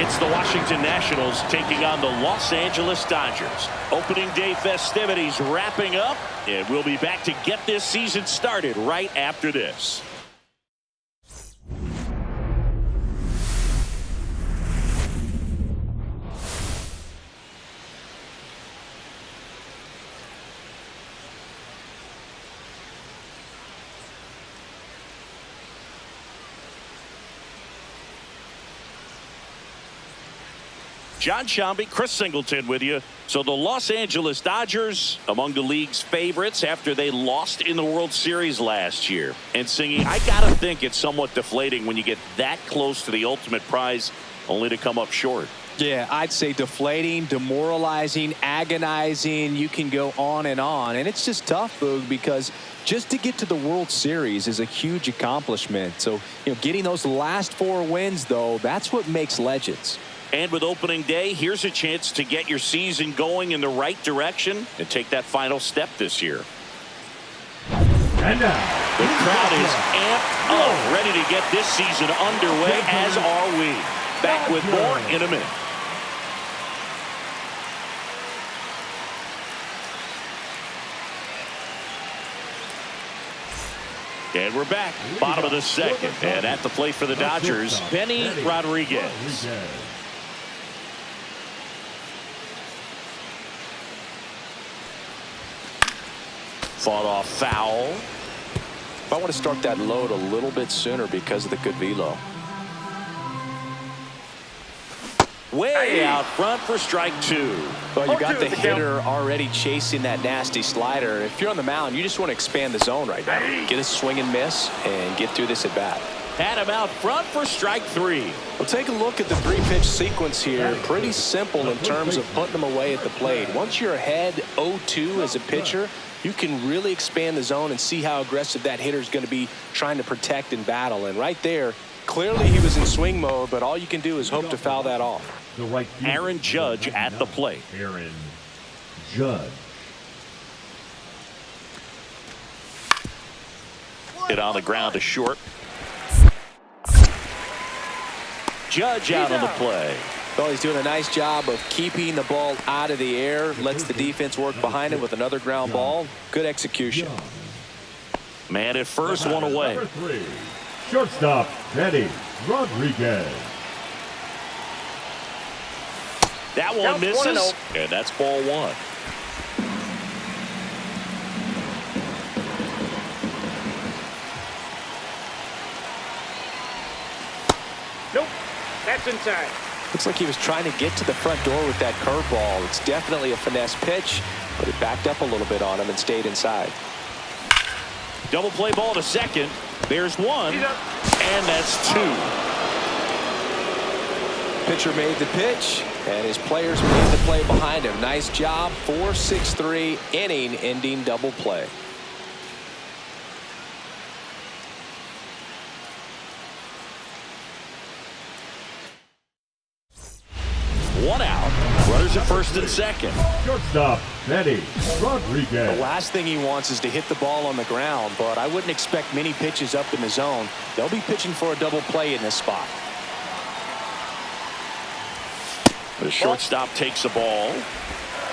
It's the Washington Nationals taking on the Los Angeles Dodgers. Opening day festivities wrapping up, and we'll be back to get this season started right after this. John Shambi, Chris Singleton with you. So the Los Angeles Dodgers among the league's favorites after they lost in the World Series last year. And Singy, I gotta think it's somewhat deflating when you get that close to the ultimate prize only to come up short. Yeah, I'd say deflating, demoralizing, agonizing. You can go on. And it's just tough, Boog, because just to get to the World Series is a huge accomplishment. So, getting those last 4 wins, though, that's what makes legends. And with opening day, here's a chance to get your season going in the right direction and take that final step this year. And now, the crowd is amped up, ready to get this season underway, as are we. Back with more in a minute. And we're back, bottom of the second. And at the plate for the Dodgers, Benny Rodriguez. Fought off foul. I want to start that load a little bit sooner because of the good velo. Way out front for strike 2. Well, you got the hitter already chasing that nasty slider. If you're on the mound, you just want to expand the zone right now. Get a swing and miss and get through this at bat. Had him out front for strike 3. Well, take a look at the 3-pitch sequence here. Pretty simple in terms of putting them away at the plate. Once you're ahead 0-2 as a pitcher, you can really expand the zone and see how aggressive that hitter is going to be trying to protect and battle. And right there, clearly he was in swing mode, but all you can do is hope to foul that off. Aaron Judge at the plate. Aaron Judge. Hit on the ground to short. Judge out on the play. Well, he's doing a nice job of keeping the ball out of the air. Lets the defense work behind him with another ground ball. Good execution. Man at first, one away. Number 3, shortstop, Benny Rodriguez. That one misses, and that's ball 1. Nope, that's inside. Looks like he was trying to get to the front door with that curveball. It's definitely a finesse pitch, but it backed up a little bit on him and stayed inside. Double play ball to second. There's 1, and that's 2. Pitcher made the pitch, and his players made the play behind him. Nice job. 4-6-3 inning-ending double play. One out. Runners at first and second. Shortstop, Benny Rodriguez. The last thing he wants is to hit the ball on the ground, but I wouldn't expect many pitches up in the zone. They'll be pitching for a double play in this spot. The shortstop takes the ball.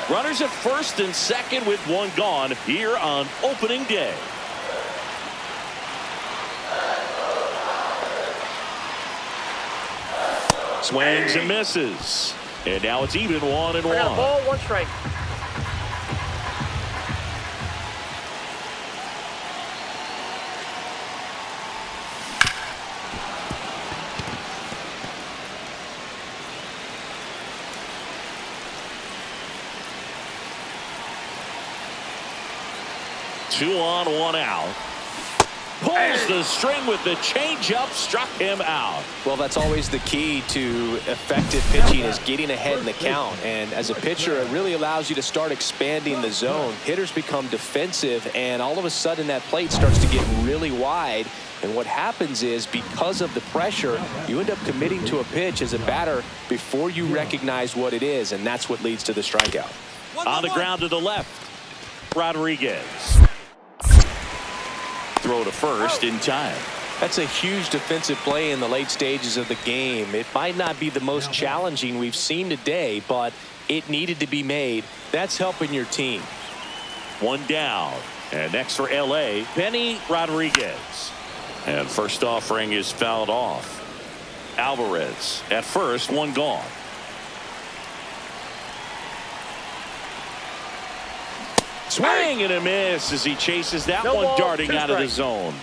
Runners at first and second with 1 gone here on opening day. Swings and misses. And now it's even 1-1. Ball, 1 strike. Two on, 1 out. Pulls the string with the changeup, struck him out. Well, that's always the key to effective pitching, is getting ahead in the count. And as a pitcher, it really allows you to start expanding the zone. Hitters become defensive, and all of a sudden that plate starts to get really wide. And what happens is, because of the pressure, you end up committing to a pitch as a batter before you recognize what it is, and that's what leads to the strikeout. On the ground to the left, Rodriguez. Throw to first in time. That's a huge defensive play in the late stages of the game. It might not be the most challenging we've seen today, but it needed to be made. That's helping your team. One down. And next for L.A., Benny Rodriguez. And first offering is fouled off. Alvarez at first, one gone. Swing and a miss as he chases that one darting out of the zone.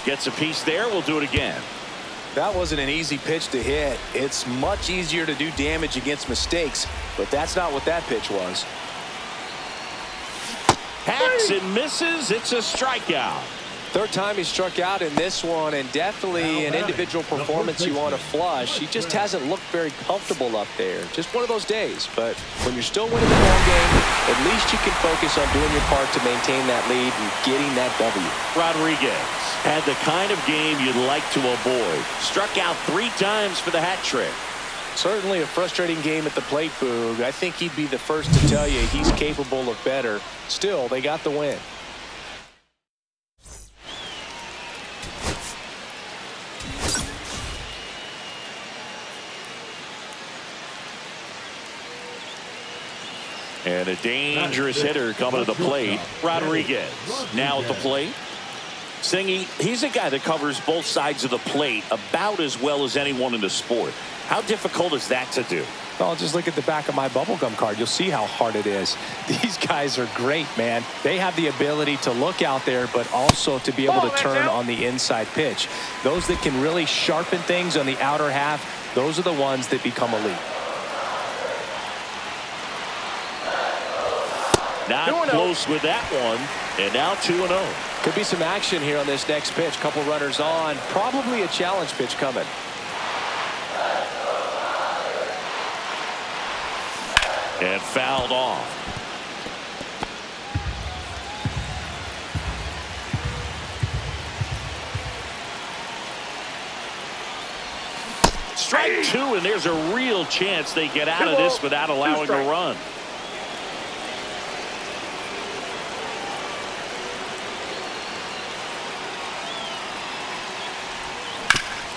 Gets a piece there. We'll do it again. That wasn't an easy pitch to hit. It's much easier to do damage against mistakes, but that's not what that pitch was. Hacks and misses. It's a strikeout. Third time he struck out in this one, and definitely an individual performance you want to flush. He just hasn't looked very comfortable up there. Just one of those days. But when you're still winning the ball game, at least you can focus on doing your part to maintain that lead and getting that W. Rodriguez had the kind of game you'd like to avoid. Struck out 3 times for the hat trick. Certainly a frustrating game at the plate, Boog. I think he'd be the first to tell you he's capable of better. Still, they got the win. And a dangerous hitter coming to the plate. Rodriguez now at the plate. Singy, he's a guy that covers both sides of the plate about as well as anyone in the sport. How difficult is that to do? Well, just look at the back of my bubblegum card. You'll see how hard it is. These guys are great, man. They have the ability to look out there, but also to be able to turn on the inside pitch. Those that can really sharpen things on the outer half, those are the ones that become elite. Not close with that one. And now 2-0. Could be some action here on this next pitch. Couple runners on. Probably a challenge pitch coming. And fouled off. Strike 2, and there's a real chance they get out of this without allowing a run.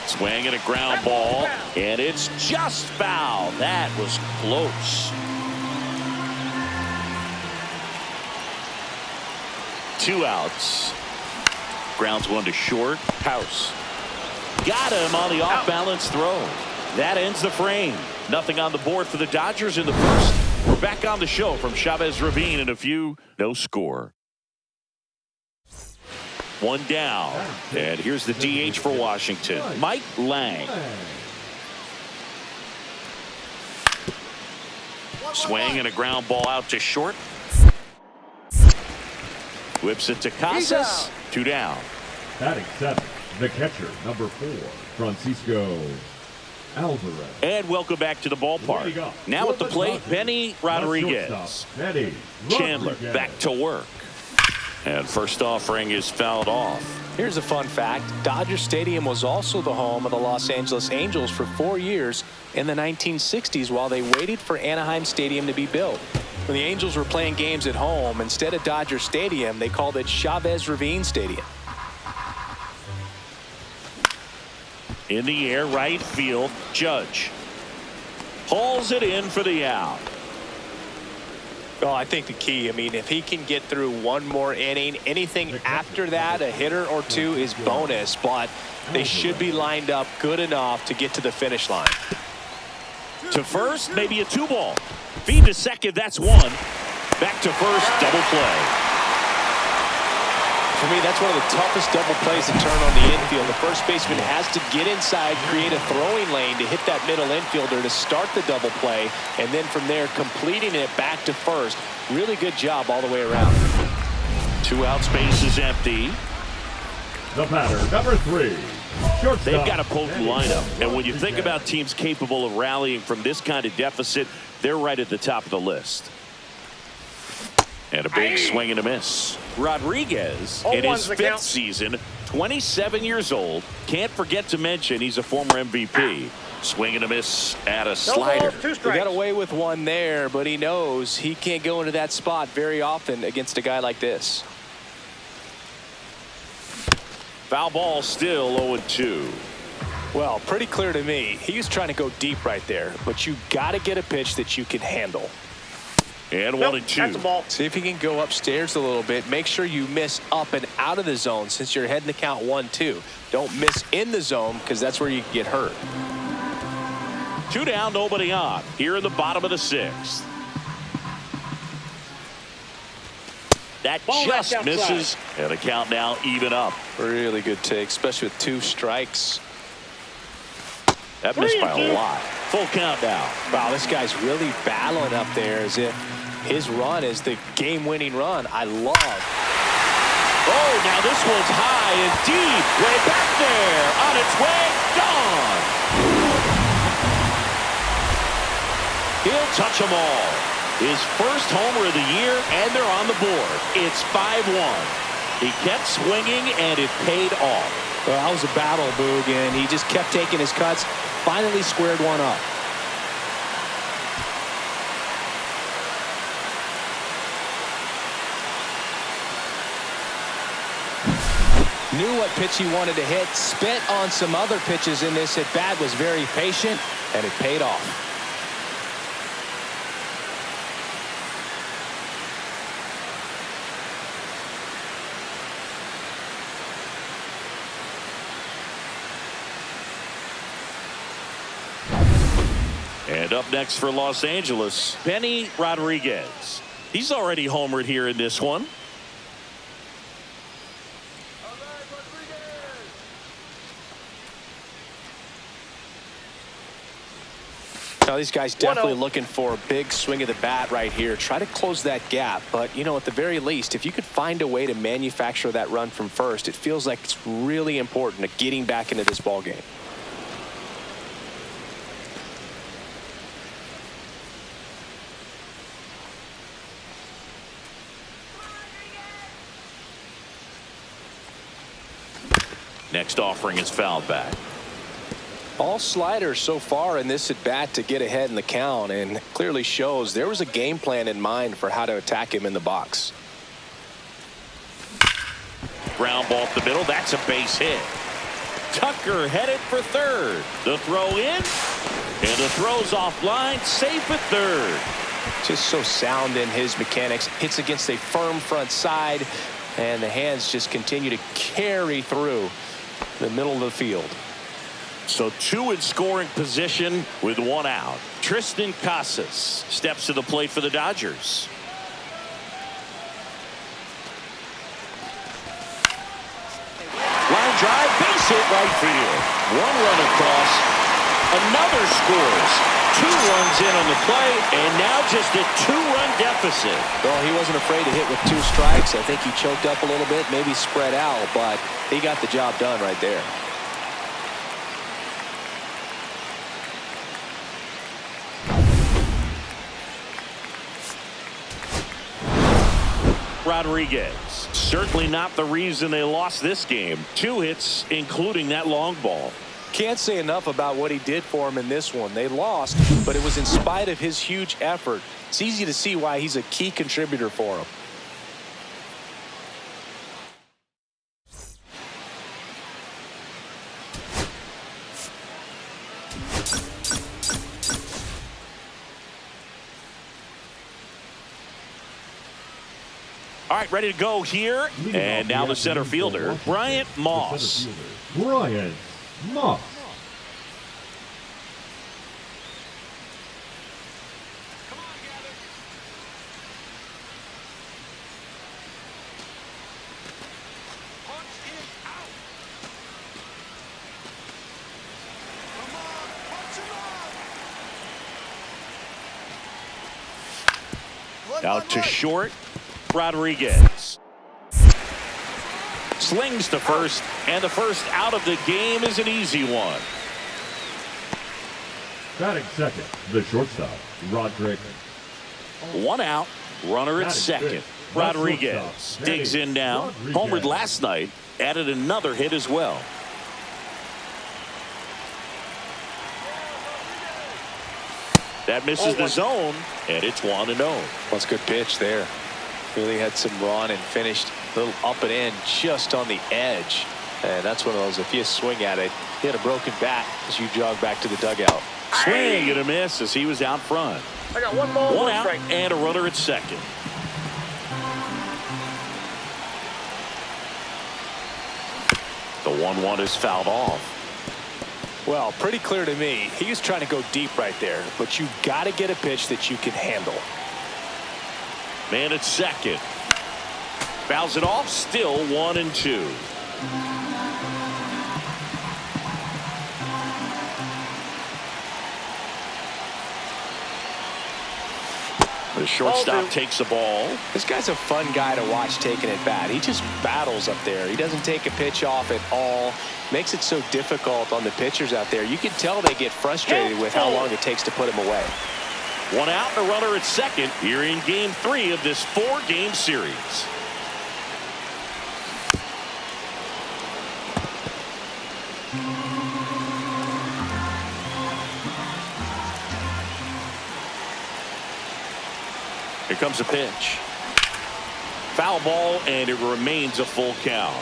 Swing and a ground ball, and it's just foul. That was close. 2 outs. Grounds one to short. House. Got him on the off-balance throw. That ends the frame. Nothing on the board for the Dodgers in the first. We're back on the show from Chavez Ravine in a few. No score. 1 down. And here's the DH for Washington, Mike Lang. Swing and a ground ball out to short. Whips it to Casas. 2 down. Batting 7th, the catcher, number 4, Francisco Alvarez. And welcome back to the ballpark. Now at the plate, Benny Rodriguez. Chandler back to work. And first offering is fouled off. Here's a fun fact. Dodger Stadium was also the home of the Los Angeles Angels for 4 years in the 1960s while they waited for Anaheim Stadium to be built. When the Angels were playing games at home, instead of Dodger Stadium, they called it Chavez Ravine Stadium. In the air, right field, Judge. Hauls it in for the out. Well, I think the key, if he can get through one more inning, anything after that, a hitter or 2 is bonus, but they should be lined up good enough to get to the finish line. To first, maybe a 2-ball. Feed to second, that's 1. Back to first, double play. For me, that's one of the toughest double plays to turn on the infield. The first baseman has to get inside, create a throwing lane to hit that middle infielder to start the double play, and then from there, completing it back to first. Really good job all the way around. 2 out, space is empty. The batter, number 3, shortstop. They've got a potent lineup, and when you think about teams capable of rallying from this kind of deficit, they're right at the top of the list. And a big swing and a miss. Rodriguez, in his 5th season, 27 years old. Can't forget to mention he's a former MVP. Swing and a miss at a slider. He got away with one there, but he knows he can't go into that spot very often against a guy like this. Foul ball, still 0-2. Well, pretty clear to me. He was trying to go deep right there, but you got to get a pitch that you can handle. And 1-2. That's a ball. See if you can go upstairs a little bit. Make sure you miss up and out of the zone since you're heading to count 1-2. Don't miss in the zone because that's where you can get hurt. 2 down, nobody on. Here in the bottom of the 6th. That Ball just misses. And the count now even up. Really good take, especially with 2 strikes. That missed by a lot. Full count now. Wow, this guy's really battling up there as if his run is the game-winning run. I love. Oh, now this one's high and deep. Way back there. On its way. Gone. He'll touch them all. His first homer of the year, and they're on the board. It's 5-1. He kept swinging, and it paid off. Well, that was a battle, Boog, and he just kept taking his cuts. Finally squared one up. Knew what pitch he wanted to hit. Spit on some other pitches in this at bat. Was very patient, and it paid off. And up next for Los Angeles, Benny Rodriguez. He's already homered here in this one. Now these guys definitely looking for a big swing of the bat right here. Try to close that gap. But, you know, at the very least, if you could find a way to manufacture that run from first, it feels like it's really important to getting back into this ball game. Next offering is fouled back. All sliders so far in this at bat to get ahead in the count, and clearly shows there was a game plan in mind for how to attack him in the box. Ground ball up the middle. That's a base hit. Tucker headed for third. The throw in, and the throw's offline. Safe at third. Just so sound in his mechanics. Hits against a firm front side, and the hands just continue to carry through the middle of the field. So 2 in scoring position with 1 out. Tristan Casas steps to the plate for the Dodgers. Line drive, base hit right field. 1 run across. Another scores. 2 runs in on the play, and now just a 2-run deficit. Well, he wasn't afraid to hit with 2 strikes. I think he choked up a little bit, maybe spread out, but he got the job done right there. Rodriguez, certainly not the reason they lost this game. 2 hits, including that long ball. Can't say enough about what he did for him in this one. They lost, but it was in spite of his huge effort. It's easy to see why he's a key contributor for him. All right, ready to go here. And now the center fielder, Bryant Moss. Bryant Moss. Out to short. Rodriguez slings to first, and the first out of the game is an easy one. Batting second, the shortstop, Rodriguez. 1 out, runner at Batting second. fifth, Rodriguez digs in now. Homered last night. Added another hit as well. That misses the zone, and it's 1-0. That's a good pitch there. Really had some run and finished a little up and in just on the edge. And that's one of those, if you swing at it, you hit a broken bat as you jog back to the dugout. Swing and a miss as he was out front. I got 1 ball, 1 out, strike. and a runner at second. The 1-1 is fouled off. Well, pretty clear to me. He was trying to go deep right there, but you got to get a pitch that you can handle. Man at second. Fouls it off. Still 1-2. The shortstop takes the ball. This guy's a fun guy to watch taking at bat. He just battles up there. He doesn't take a pitch off at all. Makes it so difficult on the pitchers out there. You can tell they get frustrated with how long it takes to put him away. 1 out and a runner at second here in game 3 of this 4-game series. Here comes a pitch. Foul ball, and it remains a full count.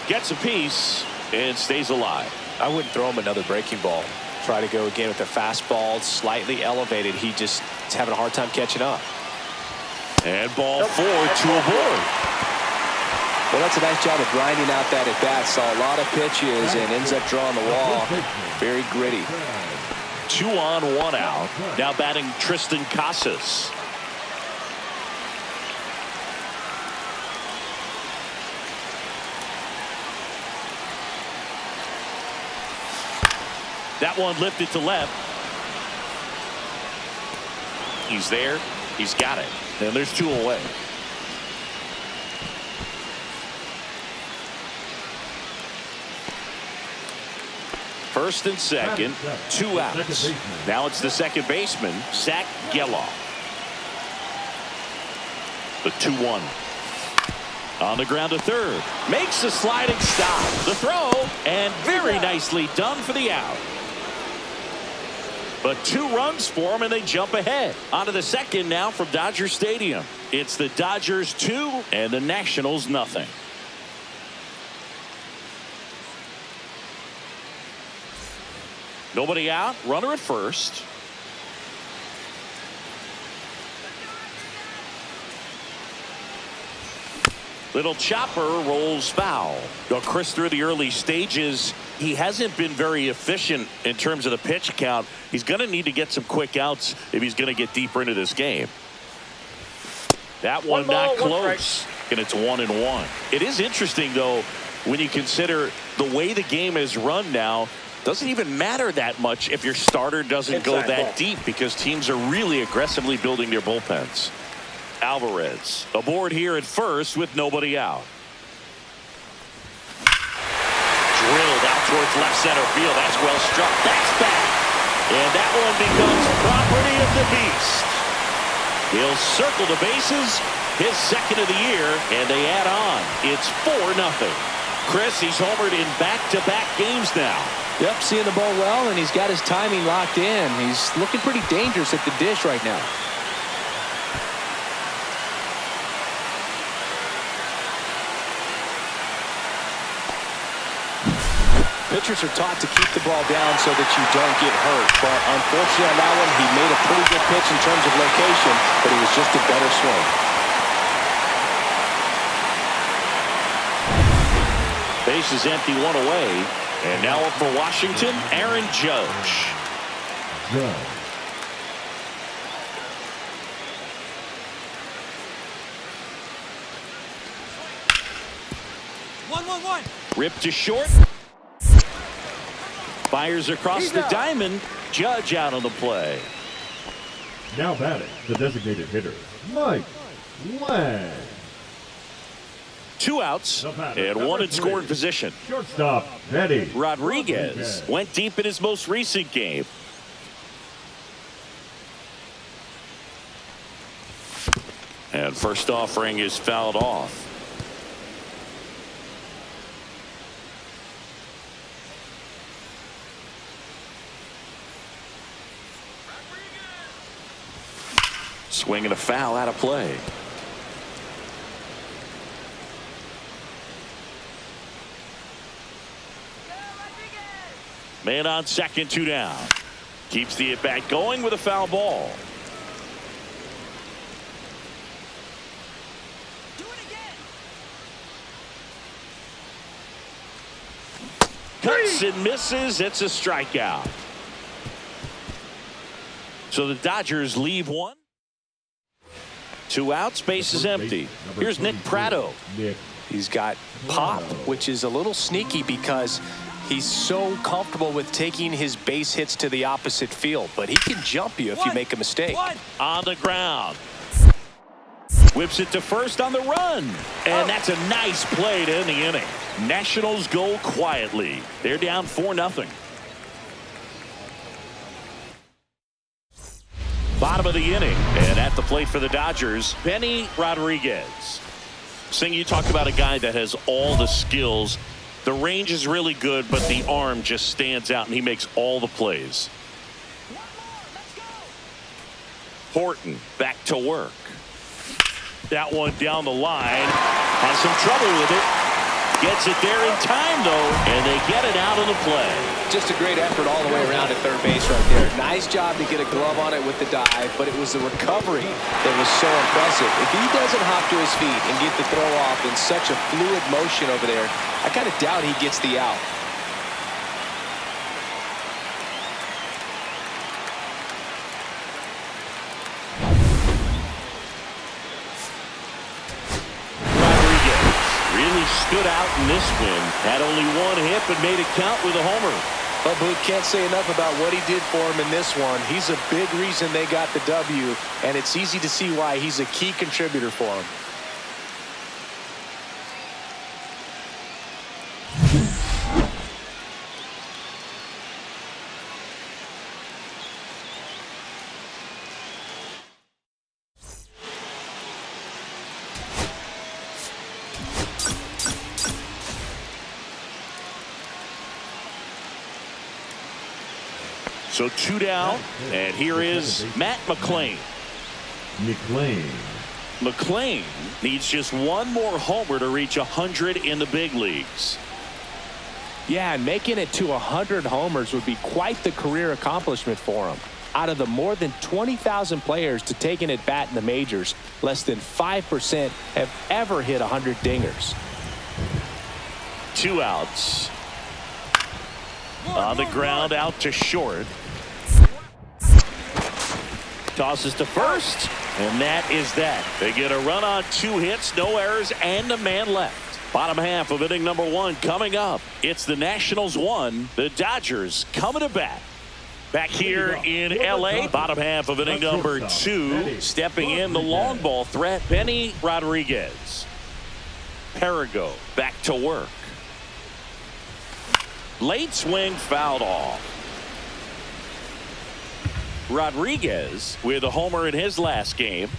Gets a piece and stays alive. I wouldn't throw him another breaking ball. Try to go again with the fastball, slightly elevated. He just is having a hard time catching up. And ball 4 to avoid. Well, that's a nice job of grinding out that at bat. Saw a lot of pitches and ends up drawing the wall. Very gritty. 2 on, 1 out. Now batting Tristan Casas. That one lifted to left. He's there. He's got it. And there's 2 away. First and second, 2 outs. Now it's the second baseman, Zach Geloff. The 2-1. On the ground to third. Makes a sliding stop. The throw, and very nicely done for the out. But 2 runs for him, and they jump ahead. On to the second now from Dodger Stadium. It's the Dodgers 2 and the Nationals nothing. Nobody out. Runner at first. Little chopper rolls foul. Now, Chris, through the early stages, he hasn't been very efficient in terms of the pitch count. He's going to need to get some quick outs if he's going to get deeper into this game. That one not close. And it's 1-1. It is interesting, though, when you consider the way the game is run now. Doesn't even matter that much if your starter doesn't go that deep, because teams are really aggressively building their bullpens. Alvarez aboard here at first with nobody out. Drilled out towards left center field. That's well struck. That's back. And that one becomes property of the beast. He'll circle the bases. His second of the year, and they add on. It's 4-0. Chris, he's homered in back-to-back games now. Yep, seeing the ball well, and he's got his timing locked in. He's looking pretty dangerous at the dish right now. Pitchers are taught to keep the ball down so that you don't get hurt. But unfortunately on that one, he made a pretty good pitch in terms of location, but it was just a better swing. Base is empty, 1 away. And now up for Washington, Aaron Judge. Judge. One. Ripped to short. Fires across the diamond. Judge out on the play. Now batting, the designated hitter, Mike Lang. 2 outs and 1 in scoring position. Shortstop, Betty Rodriguez went deep in his most recent game. And first offering is fouled off. Swing and a foul out of play. Man on second, 2 down. Keeps the at bat going with a foul ball. Cuts and misses. It's a strikeout. So the Dodgers leave 1. 2 outs, base is empty. Here's Nick Pratto. He's got pop, which is a little sneaky because he's so comfortable with taking his base hits to the opposite field, but he can jump you if you make a mistake. On the ground. Whips it to first on the run. And that's a nice play to end the inning. Nationals go quietly. They're down 4-0. Bottom of the inning, and at the plate for the Dodgers, Benny Rodriguez. Sing, you talk about a guy that has all the skills. The range is really good, but the arm just stands out, and he makes all the plays. Horton back to work. That one down the line. Has some trouble with it. Gets it there in time, though, and they get it out of the play. Just a great effort all the way around at third base right there. Nice job to get a glove on it with the dive, but it was the recovery that was so impressive. If he doesn't hop to his feet and get the throw off in such a fluid motion over there, I kind of doubt he gets the out. Stood out in this win. Had only 1 hit, but made it count with a homer. But Booth, can't say enough about what he did for him in this one. He's a big reason they got the W, and it's easy to see why he's a key contributor for him. So 2 down, and here is Matt McClain. McClain needs just 1 more homer to reach 100 in the big leagues. Yeah, and making it to 100 homers would be quite the career accomplishment for him. Out of the more than 20,000 players to take an at-bat in the majors, less than 5% have ever hit 100 dingers. 2 outs. On the ground, out to short. Tosses to first, and that is that. They get a run on 2 hits, no errors, and a man left. Bottom half of inning number 1 coming up. It's the Nationals 1, the Dodgers coming to bat. Back here in L.A., bottom half of inning number 2, stepping in the long ball threat, Benny Rodriguez. Perigo back to work. Late swing fouled off. Rodriguez with a homer in his last game.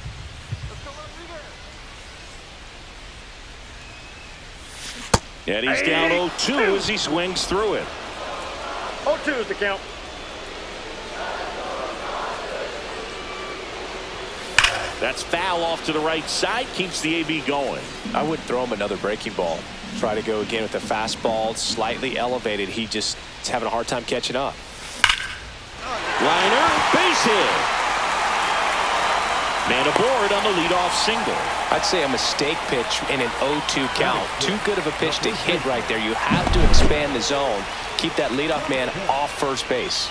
And he's down 0-2 as he swings through it. 0-2 is the count. That's foul off to the right side, keeps the AB going. I would throw him another breaking ball. Try to go again with the fastball, slightly elevated. He just is having a hard time catching up. Liner, base hit. Man aboard on the leadoff single. I'd say a mistake pitch in an 0-2 count. Too good of a pitch to hit right there. You have to expand the zone. Keep that leadoff man off first base.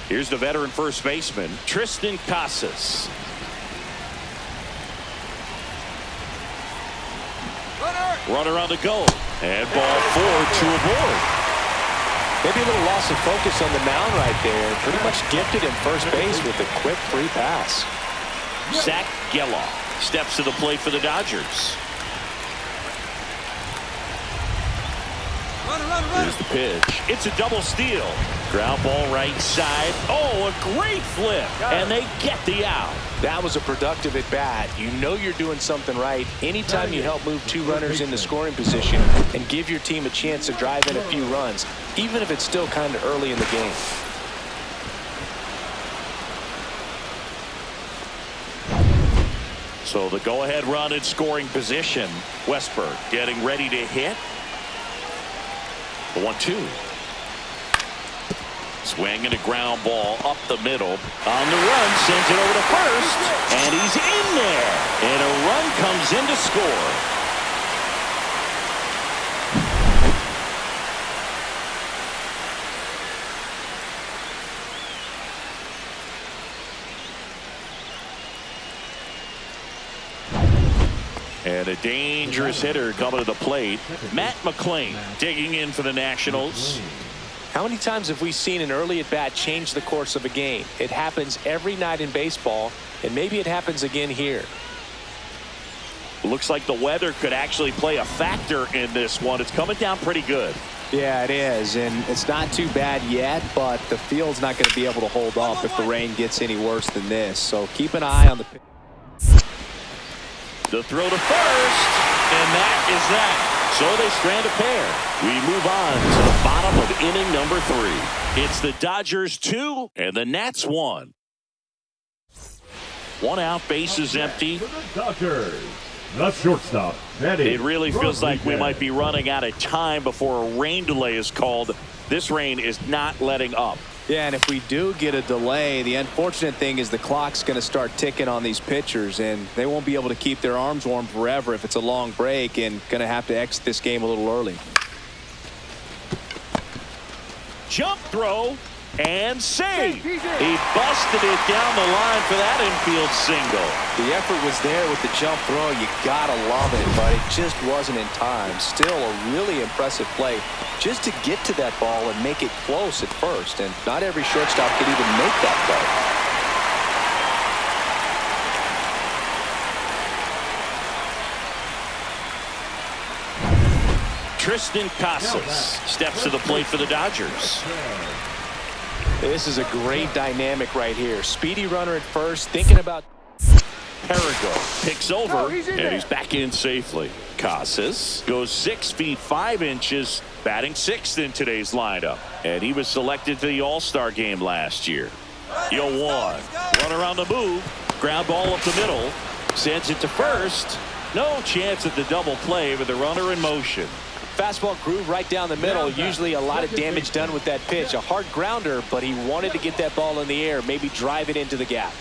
Here's the veteran first baseman, Tristan Casas. Runner on the go. And ball 4, 2 aboard. Maybe a little loss of focus on the mound right there. Pretty much gifted him first base with a quick free pass. Zach Geloff steps to the plate for the Dodgers. Here's the pitch. It's a double steal. Ground ball right side. Oh, a great flip. And they get the out. That was a productive at bat. You know you're doing something right anytime you help move two runners into scoring position and give your team a chance to drive in a few runs, even if it's still kind of early in the game. So the go-ahead run in scoring position. Westberg getting ready to hit. The 1-2. Swing and a ground ball up the middle. On the run, sends it over to first. And he's in there. And a run comes in to score. And a dangerous hitter coming to the plate. Matt McClain digging in for the Nationals. How many times have we seen an early at-bat change the course of a game? It happens every night in baseball, and maybe it happens again here. Looks like the weather could actually play a factor in this one. It's coming down pretty good. Yeah, it is, and it's not too bad yet, but the field's not going to be able to hold up if the rain gets any worse than this. So keep an eye on the pitch. The throw to first, and that is that. So they strand a pair. We move on to the bottom of inning number 3. It's the Dodgers 2 and the Nats 1. 1 out, bases empty. For the Dodgers, the shortstop. It really feels like we might be running out of time before a rain delay is called. This rain is not letting up. Yeah, and if we do get a delay, the unfortunate thing is the clock's going to start ticking on these pitchers, and they won't be able to keep their arms warm forever if it's a long break, and going to have to exit this game a little early. Jump throw and save. He busted it down the line for that infield single. The effort was there with the jump throw. You gotta love it, but it just wasn't in time. Still a really impressive play just to get to that ball and make it close at first, and not every shortstop could even make that play. Tristan Casas steps to the plate for the Dodgers. This is a great dynamic right here. Speedy runner at first, thinking about... Perigo picks over, and he's back in safely. Casas goes 6 feet 5 inches, batting 6th in today's lineup. And he was selected to the All-Star game last year. 0-1. Runner on the move. Ground ball up the middle. Sends it to first. No chance at the double play with the runner in motion. Fastball groove right down the middle. Usually a lot of damage done with that pitch. A hard grounder, but he wanted to get that ball in the air, maybe drive it into the gap.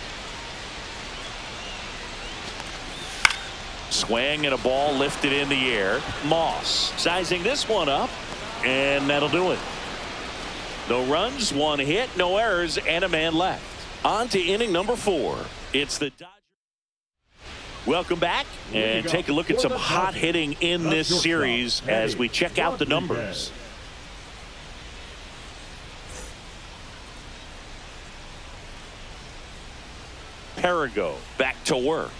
Swing and a ball lifted in the air. Moss sizing this one up, and that'll do it. No runs, 1 hit, no errors, and a man left. On to inning number 4. It's the Dodgers. Welcome back, and take a look at some hot hitting in this series as we check out the numbers. Perigo back to work.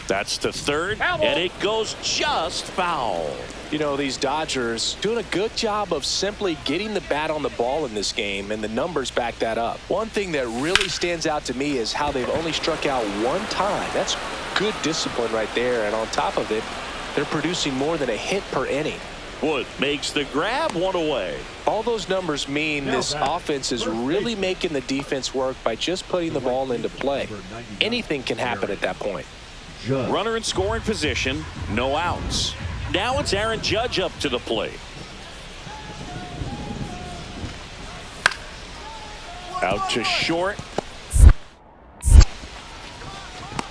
That's to third, and it goes just foul. You know, these Dodgers doing a good job of simply getting the bat on the ball in this game, and the numbers back that up. One thing that really stands out to me is how they've only struck out 1 time. That's good discipline right there, and on top of it, they're producing more than a hit per inning. Wood makes the grab, 1 away. All those numbers mean this offense is really making the defense work by just putting the ball into play. Anything can happen at that point. Runner in scoring position, no outs. Now it's Aaron Judge up to the plate. Out to short.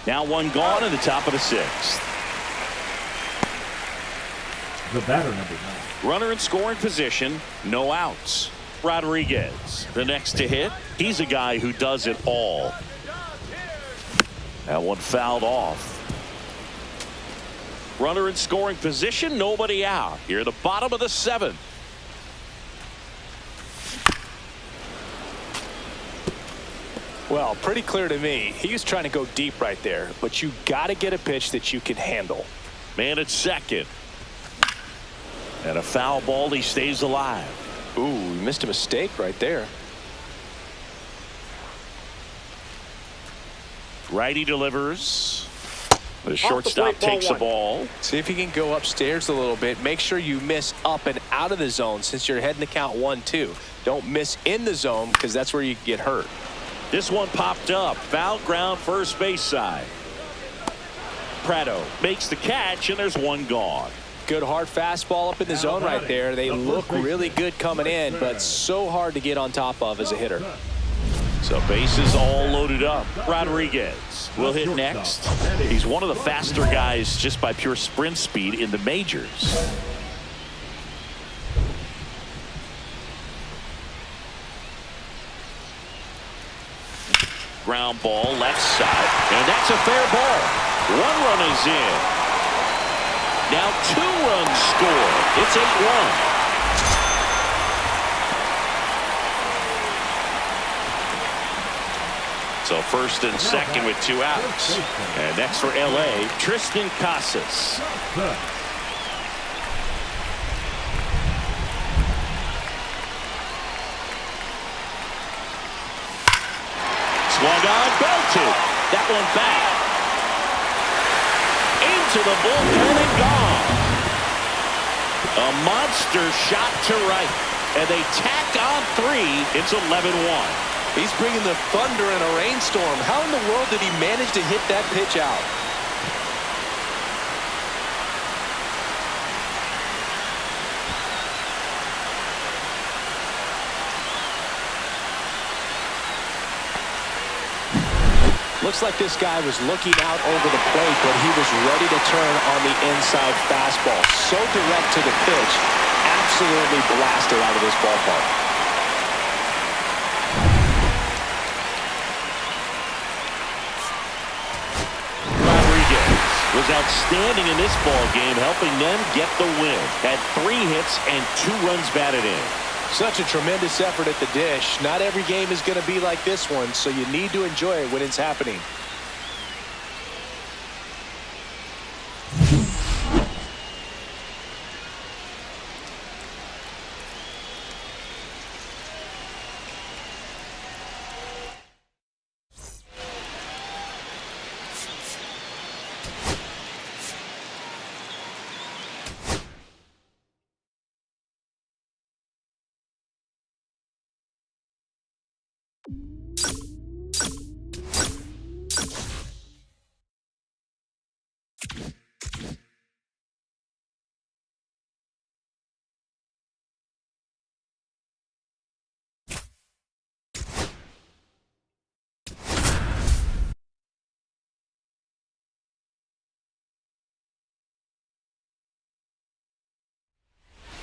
Now 1 gone in the top of the 6th. The batter, number 9. Runner in scoring position, no outs. Rodriguez, the next to hit. He's a guy who does it all. That one fouled off. Runner in scoring position, nobody out. Here at the bottom of the 7th. Well, pretty clear to me. He was trying to go deep right there, but you got to get a pitch that you can handle. Man at second. And a foul ball. He stays alive. Ooh, he missed a mistake right there. Righty delivers. The shortstop takes the ball. See if he can go upstairs a little bit. Make sure you miss up and out of the zone since you're heading to count 1-2. Don't miss in the zone because that's where you get hurt. This one popped up. Foul ground, first base side. Prado makes the catch, and there's one gone. Good hard fastball up in the zone right there. They look really good coming in, but so hard to get on top of as a hitter. So bases all loaded up. Rodriguez will hit next. He's one of the faster guys just by pure sprint speed in the majors. Ground ball left side, and that's a fair ball. One run is in. Now 2 runs scored. It's 8-1. So first and second with 2 outs. And next for LA, Tristan Casas. Swung on, belted. That one back. Into the bullpen and gone. A monster shot to right. And they tack on 3. It's 11-1. He's bringing the thunder in a rainstorm. How in the world did he manage to hit that pitch out? Looks like this guy was looking out over the plate, but he was ready to turn on the inside fastball. So direct to the pitch. Absolutely blasted out of this ballpark. Was outstanding in this ball game, helping them get the win. Had 3 hits and 2 runs batted in. Such a tremendous effort at the dish. Not every game is going to be like this one, so you need to enjoy it when it's happening.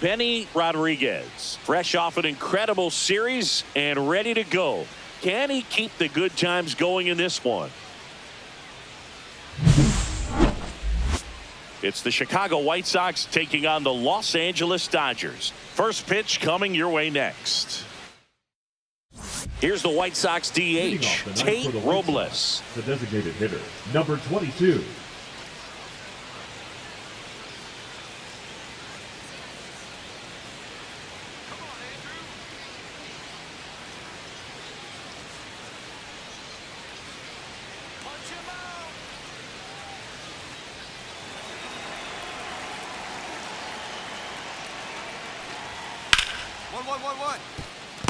Benny Rodriguez, fresh off an incredible series and ready to go. Can he keep the good times going in this one? It's the Chicago White Sox taking on the Los Angeles Dodgers. First pitch coming your way next. Here's the White Sox DH, Tate Robles. The designated hitter, number 22.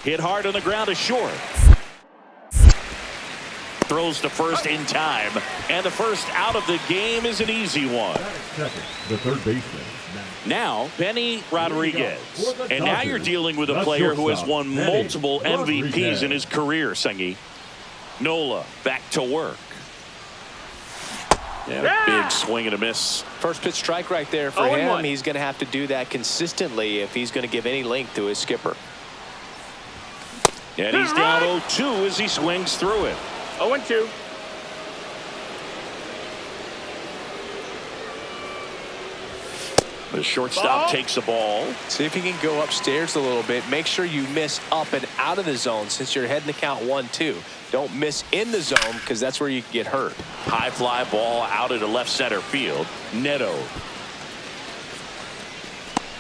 Hit hard on the ground to short. Throws to first in time. And the first out of the game is an easy one. Second, the third baseman. Now, Benny Rodriguez. And now you're dealing with a player who has won multiple MVPs in his career, Sengi. Nola back to work. Yeah, big swing and a miss. First pitch strike right there for him. He's going to have to do that consistently if he's going to give any length to his skipper. And he's down 0-2 as he swings through it. 0-2. The shortstop takes the ball. See if you can go upstairs a little bit. Make sure you miss up and out of the zone since you're heading to count 1-2. Don't miss in the zone because that's where you can get hurt. High fly ball out into left center field. Neto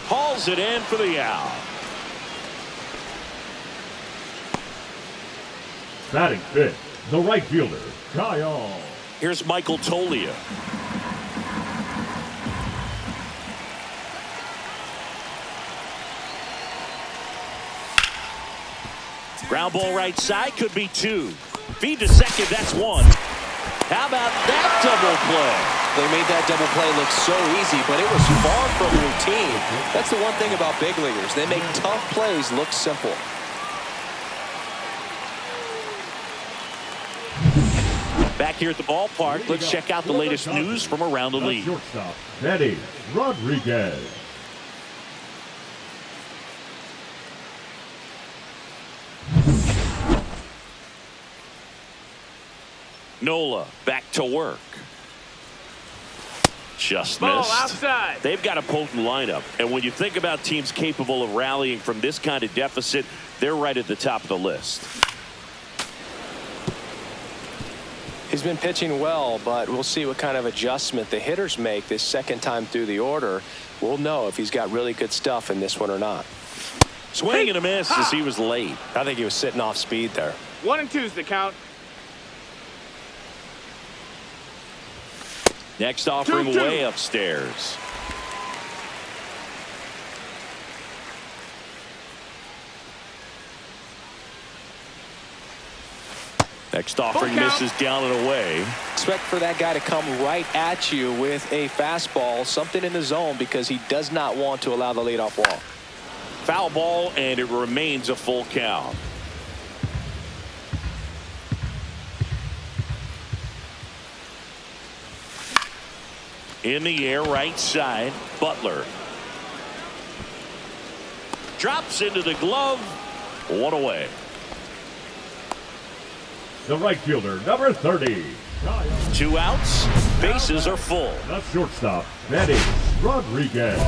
hauls it in for the out. Batting fifth, the right fielder, Kyle. Here's Michael Tolia. Ground ball right side, could be 2. Feed to second, that's 1. How about that double play? They made that double play look so easy, but it was far from routine. That's the one thing about big leaguers. They make tough plays look simple. Back here at the ballpark, let's check out the latest news from around the league. Shortstop, Eddie Rodriguez. Nola back to work. Just Ball missed. outside. They've got a potent lineup, and when you think about teams capable of rallying from this kind of deficit, they're right at the top of the list. He's been pitching well, but we'll see what kind of adjustment the hitters make this second time through the order. We'll know if he's got really good stuff in this one or not. Swing and a miss as he was late. I think he was sitting off speed there. 1-2's the count. Next offering 2-2. way upstairs. Next offering misses down and away. Expect for that guy to come right at you with a fastball, something in the zone, because he does not want to allow the leadoff walk. Foul ball, and it remains a full count. In the air, right side, Butler. Drops into the glove. 1 away. The right fielder, number 30, Kyle. 2 outs. Bases are full. The shortstop, Eddie Rodriguez.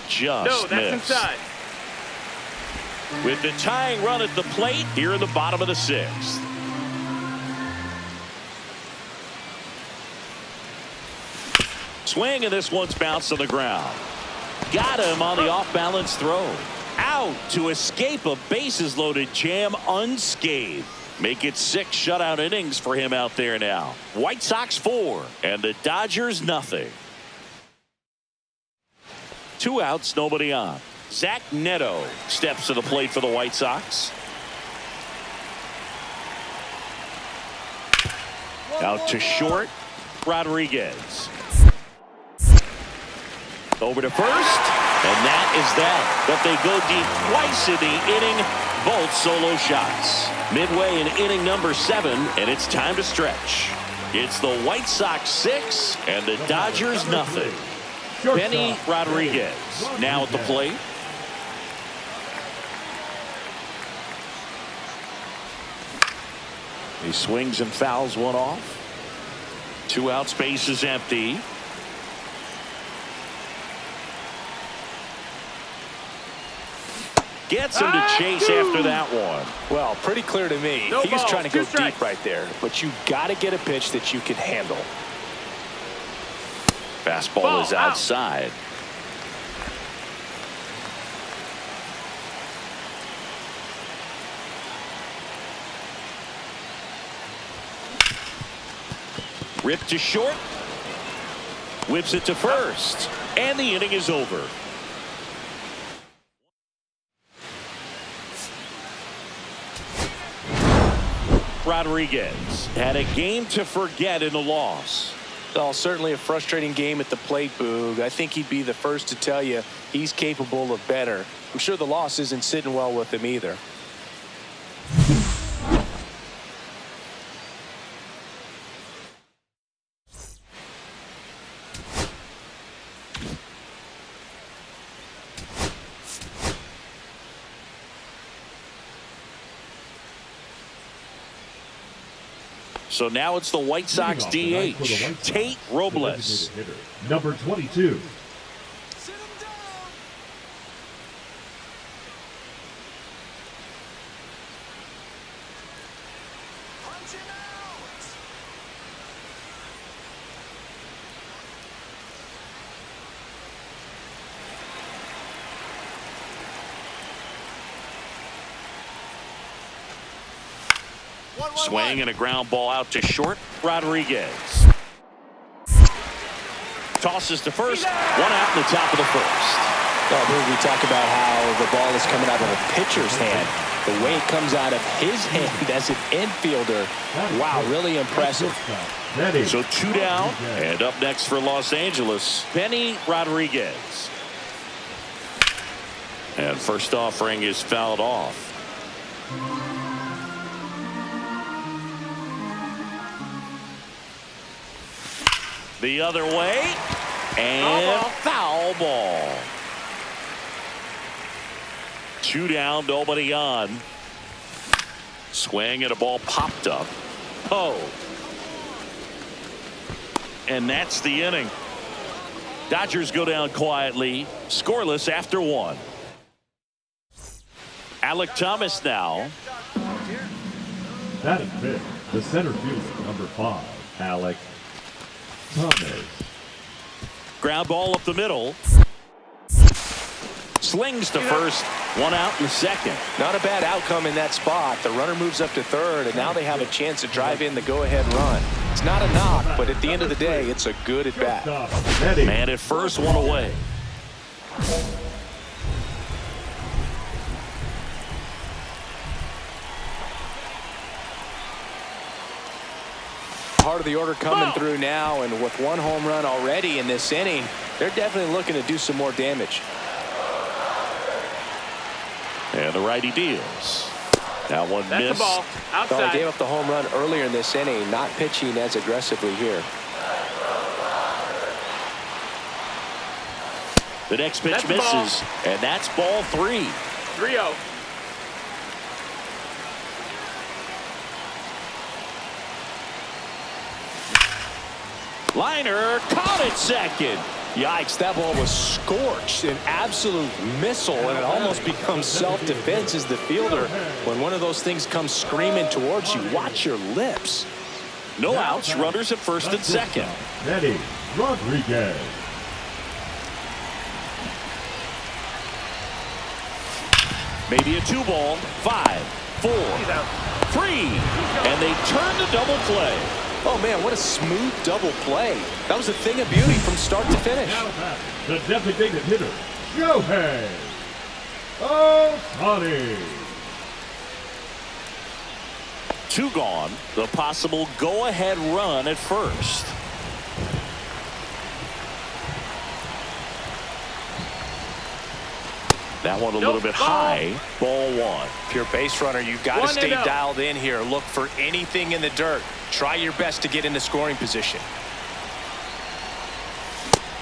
Just that's missed. inside. With the tying run at the plate here in the bottom of the 6th. Swing, and this one's bounced to the ground. Got him on the off-balance throw. Out to escape a bases-loaded jam unscathed. Make it 6 shutout innings for him out there now. White Sox 4 and the Dodgers nothing. 2 outs, nobody on. Zach Neto steps to the plate for the White Sox. Out to short, Rodriguez. Over to first, and that is that. But they go deep twice in the inning, both solo shots. Midway in inning number 7, and it's time to stretch. It's the White Sox 6 and the Dodgers nothing. Benny Rodriguez now at the plate. He swings and fouls one off. 2 outs, base is empty. Gets him to chase after that one. Well, pretty clear to me. No He was balls, trying to go 2 strikes. deep right there, but you got to get a pitch that you can handle. Fastball Ball is out. outside. Ripped to short. Whips it to first. And the inning is over. Rodriguez had a game to forget in the loss. Well, certainly a frustrating game at the plate, Boog. I think he'd be the first to tell you he's capable of better. I'm sure the loss isn't sitting well with him either. So now it's the White Sox Leading off the night for the DH, White Sox, Tate the Robles. designated hitter, number 22. Swing and a ground ball out to short. Rodriguez tosses to first. One out in the top of the first. Well, we talk about how the ball is coming out of a pitcher's hand. The way it comes out of his hand as an infielder. Wow, really impressive. So 2 down, and up next for Los Angeles, Benny Rodriguez. And first offering is fouled off. The other way, and foul ball. 2 down, nobody on. Swing and a ball popped up. Oh. And that's the inning. Dodgers go down quietly, scoreless after 1. Alec Thomas now. Batting fifth, the center fielder, number 5, Alec Thomas. Ground ball up the middle. Slings to first. 1 out in the second. Not a bad outcome in that spot. The runner moves up to third, and now they have a chance to drive in the go-ahead run. It's not a knock, but at the end of the day, it's a good at bat. Man at first, 1 away. Part of the order coming through now, and with 1 home run already in this inning, they're definitely looking to do some more damage. And the righty deals. That one That's missed. the ball. Well, they Outside. gave up the home run earlier in this inning, not pitching as aggressively here. The next pitch That's the ball. misses, and that's ball 3. 3-0. Liner caught it second. Yikes, that ball was scorched, an absolute missile, and it almost becomes self-defense as the fielder. When one of those things comes screaming towards you, watch your lips. No outs, runners at first and second. Benny Rodriguez. Maybe a 2 ball. 5, 4, 3, and they turn to double play. Oh, man, what a smooth double play. That was a thing of beauty from start to finish. Now back, the designated hitter, Shohei Ohtani. 2 gone. The possible go-ahead run at first. That one a little bit high. Ball 1. If you're a base runner, you've got to stay dialed in here. Look for anything in the dirt. Try your best to get into scoring position.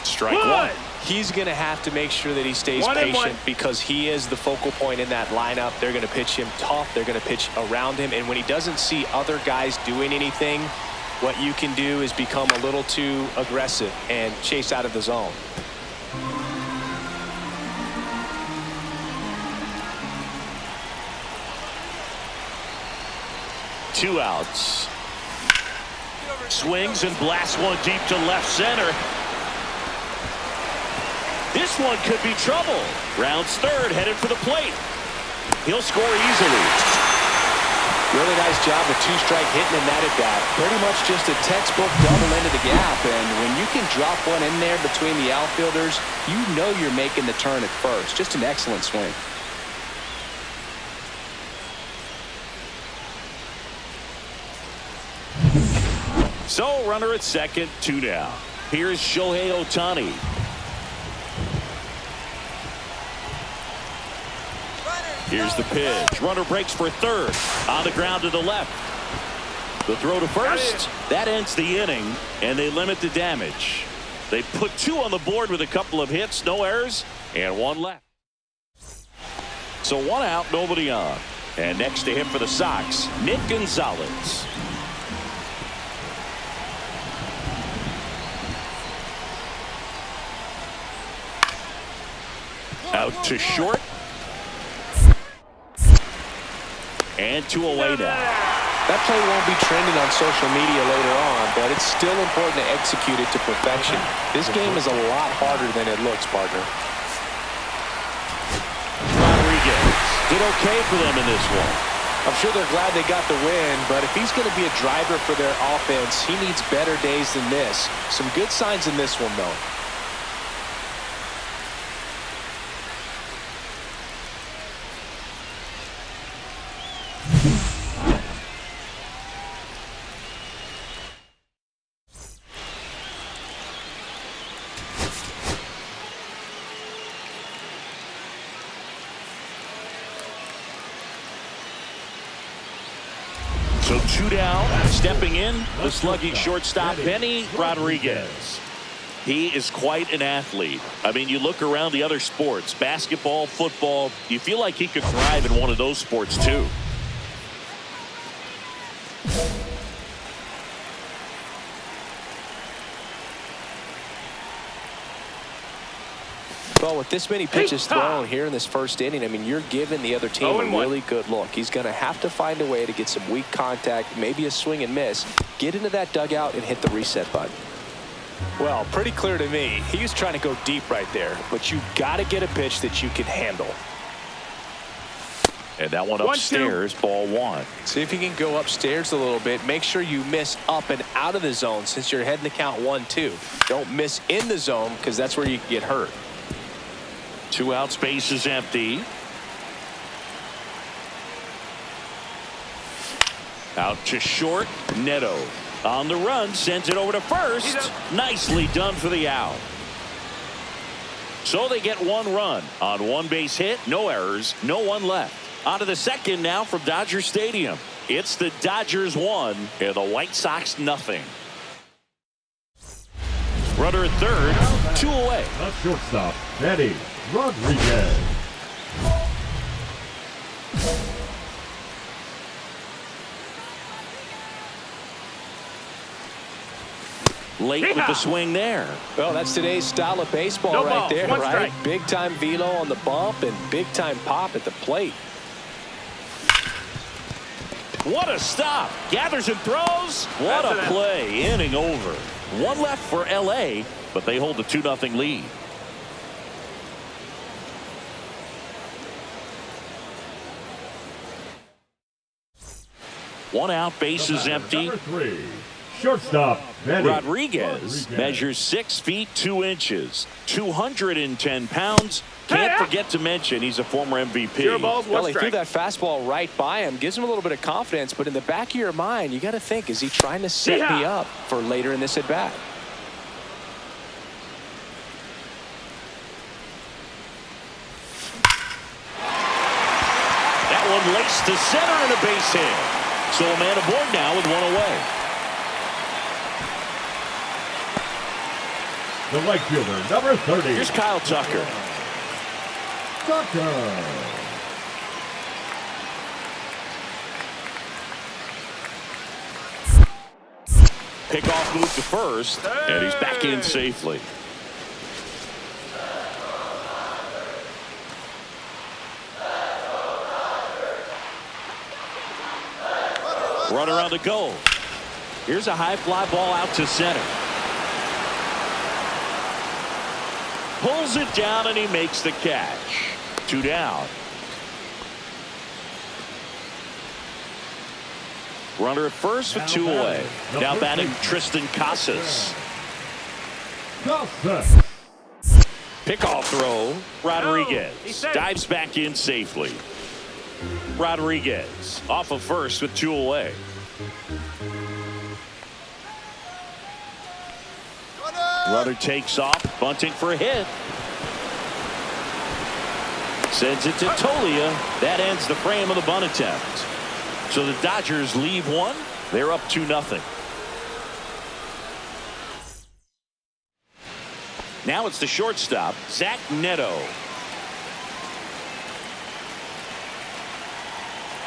Strike 1. He's going to have to make sure that he stays 1-1. patient because he is the focal point in that lineup. They're going to pitch him tough. They're going to pitch around him. And when he doesn't see other guys doing anything, what you can do is become a little too aggressive and chase out of the zone. Two outs. Swings and blasts one deep to left center. This one could be trouble. Rounds third, headed for the plate. He'll score easily. Really nice job with 2-strike hitting in that at bat. Pretty much just a textbook double into the gap. And when you can drop one in there between the outfielders, you know you're making the turn at first. Just an excellent swing. So, runner at second, 2 down. Here's Shohei Ohtani. Here's the pitch. Runner breaks for third. On the ground to the left. The throw to first. That ends the inning, and they limit the damage. They put 2 on the board with a couple of hits, no errors, and 1 left. So 1 out, nobody on. And next to him for the Sox, Nick Gonzalez. Out to short. And 2 away now. That play won't be trending on social media later on, but it's still important to execute it to perfection. This game is a lot harder than it looks, partner. Rodriguez did okay for them in this one. I'm sure they're glad they got the win, but if he's going to be a driver for their offense, he needs better days than this. Some good signs in this one, though. So 2 down, stepping in, the slugging shortstop, Benny Rodriguez. He is quite an athlete. I mean, you look around the other sports, basketball, football, you feel like he could thrive in one of those sports too. Well, with this many pitches thrown here in this first inning, I mean, you're giving the other team a really good look. He's going to have to find a way to get some weak contact, maybe a swing and miss, get into that dugout and hit the reset button. Well, pretty clear to me. He was trying to go deep right there, but you got to get a pitch that you can handle. And that one upstairs, ball 1. See if you can go upstairs a little bit. Make sure you miss up and out of the zone since you're heading to count 1-2. Don't miss in the zone because that's where you can get hurt. 2 outs, base is empty. Out to short, Neto on the run, sends it over to first. Nicely done for the out. So they get 1 run on 1 base hit, no errors, no one left. On to the second now from Dodger Stadium. It's the Dodgers 1 and the White Sox nothing. Runner at third, 2 away. The shortstop, Benny Rodriguez. Late with the swing there. Well, that's today's style of baseball right there, right? Big time velo on the bump and big time pop at the plate. What a stop. Gathers and throws. What a play. Inning over. 1 left for LA, but they hold the 2-0 lead. One out, base is empty. Number 3, shortstop, Benny Rodriguez measures 6 feet 2 inches, 210 pounds. Can't forget to mention he's a former MVP. Well, he threw that fastball right by him, gives him a little bit of confidence, but in the back of your mind, you got to think, is he trying to set me up for later in this at bat? That one laced to center and a base hit. So a man aboard now with 1 away. The right fielder, number 30. Here's Kyle Tucker. Pickoff move to first, and he's back in safely. Runner on the go. Here's a high fly ball out to center. Pulls it down and he makes the catch. 2 down. Runner at first with 2 away. Now batting Tristan Casas. Pickoff throw. Rodriguez dives back in safely. Rodriguez off of first with 2 away. Runner takes off, bunting for a hit. Sends it to Tolia. That ends the frame of the bunt attempt. So the Dodgers leave 1. They're up 2-0. Now it's the shortstop, Zach Neto.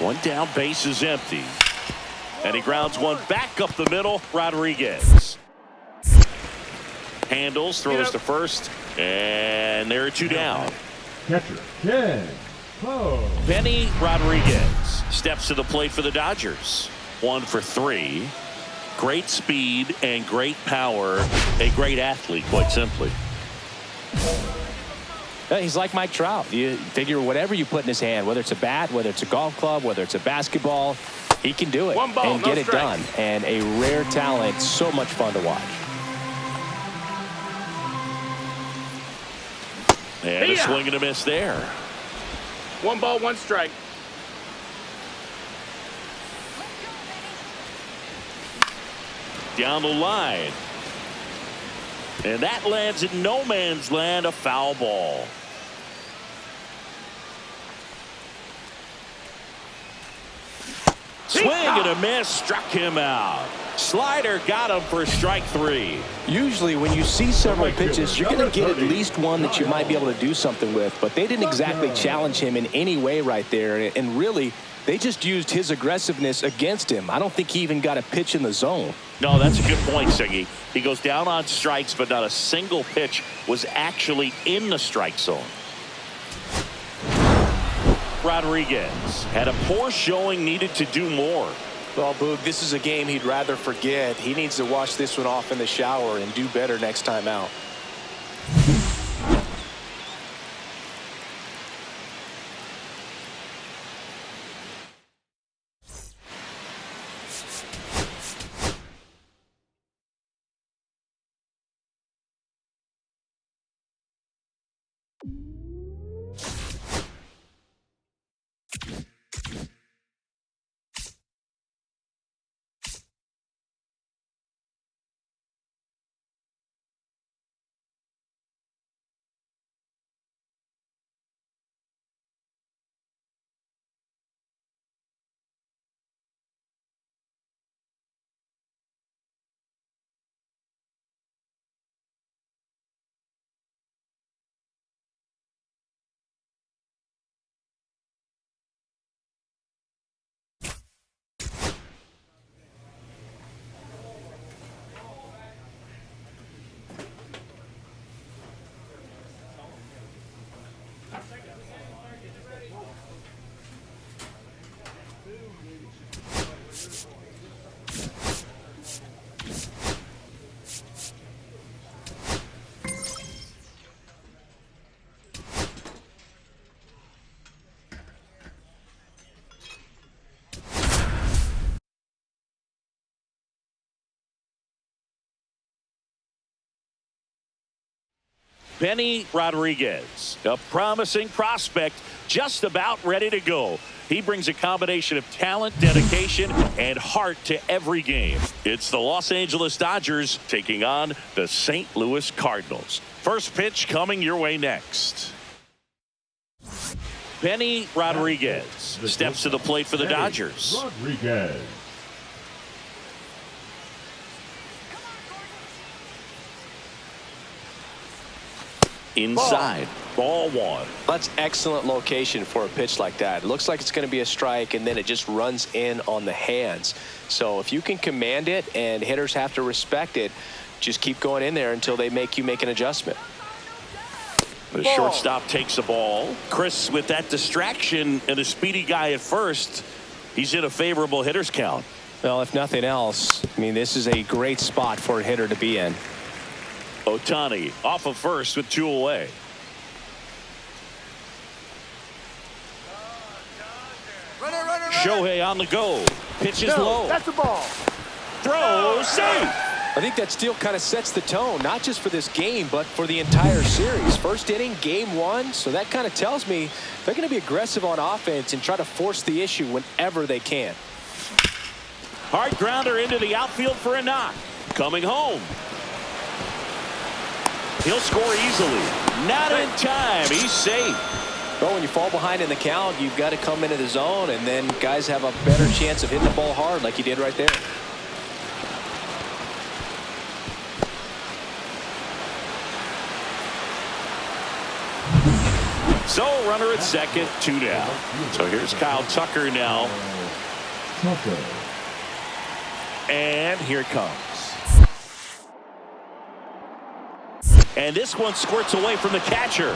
1 down, base is empty. And he grounds 1 back up the middle. Rodriguez handles, throws to first, and there are 2 down. Catcher, Ken Ho. Benny Rodriguez steps to the plate for the Dodgers. 1 for 3. Great speed and great power. A great athlete, quite simply. He's like Mike Trout. You figure whatever you put in his hand, whether it's a bat, whether it's a golf club, whether it's a basketball, he can do it One ball, and no get it done. strikes. And a rare talent, so much fun to watch. And a swing and a miss there. 1 ball, 1 strike. Down the line. And that lands in no man's land, a foul ball. Swing and a miss, struck him out. Slider got him for strike 3. Usually when you see several pitches, you're going to get at least one that you might be able to do something with. But they didn't exactly challenge him in any way right there. And really, they just used his aggressiveness against him. I don't think he even got a pitch in the zone. No, that's a good point, Siggy. He goes down on strikes, but not a single pitch was actually in the strike zone. Rodriguez had a poor showing, needed to do more. Well, Boog, this is a game he'd rather forget. He needs to wash this one off in the shower and do better next time out. Benny Rodriguez, a promising prospect, just about ready to go. He brings a combination of talent, dedication, and heart to every game. It's the Los Angeles Dodgers taking on the St. Louis Cardinals. First pitch coming your way next. Benny Rodriguez steps to the plate for the Dodgers. Rodriguez. Inside, ball 1. That's excellent location for a pitch like that. It looks like it's going to be a strike, and then it just runs in on the hands. So if you can command it and hitters have to respect it, just keep going in there until they make you make an adjustment. The shortstop takes the ball. Chris, with that distraction and a speedy guy at first, he's in a favorable hitter's count. Well, if nothing else, I mean, this is a great spot for a hitter to be in. Ohtani off of first with 2 away. Shohei on the go. Pitch is low. That's a ball. Throw, safe. I think that steal kind of sets the tone, not just for this game, but for the entire series. First inning, game 1. So that kind of tells me they're going to be aggressive on offense and try to force the issue whenever they can. Hard grounder into the outfield for a knock. Coming home. He'll score easily. Not in time. He's safe. Well, when you fall behind in the count, you've got to come into the zone, and then guys have a better chance of hitting the ball hard like he did right there. So runner at second, 2 down. So here's Kyle Tucker now. Tucker. And here it comes. And this one squirts away from the catcher.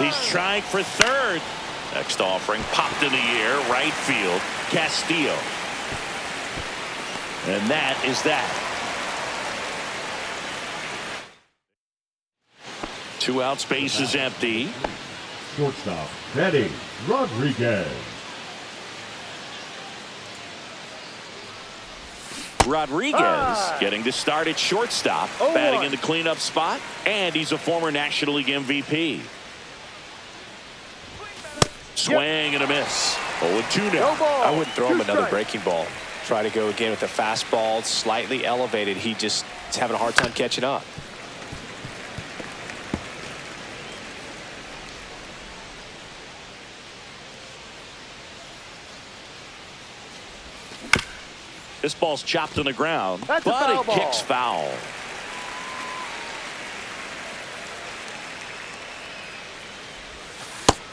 He's trying for third. Next offering popped in the air, right field. Castillo. And that is that. 2 out, space is empty. Shortstop, Benny Rodriguez. Rodriguez getting to start at shortstop, batting in the cleanup spot, and he's a former National League MVP. Swing and a miss. 0-2 now. I wouldn't throw him another breaking ball. Try to go again with the fastball, slightly elevated. He just is having a hard time catching up. This ball's chopped on the ground, but it kicks foul.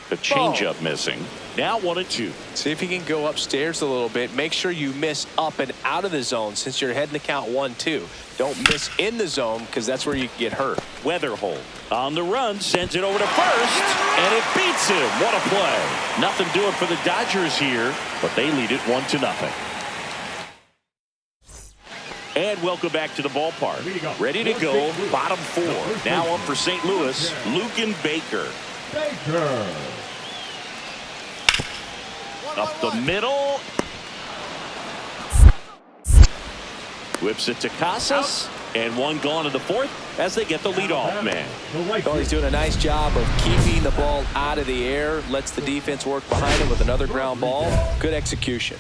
The changeup missing. Now 1-2. See if he can go upstairs a little bit. Make sure you miss up and out of the zone since you're heading to count 1-2. Don't miss in the zone because that's where you can get hurt. Weatherholt on the run, sends it over to first, and it beats him. What a play. Nothing doing for the Dodgers here, but they lead it 1-0. And welcome back to the ballpark. Ready to go, bottom 4. Now up for St. Louis, Luken Baker. Baker. Up the middle. Whips it to Casas. And one gone in the 4th as they get the leadoff man. Well, he's doing a nice job of keeping the ball out of the air. Lets the defense work behind him with another ground ball. Good execution.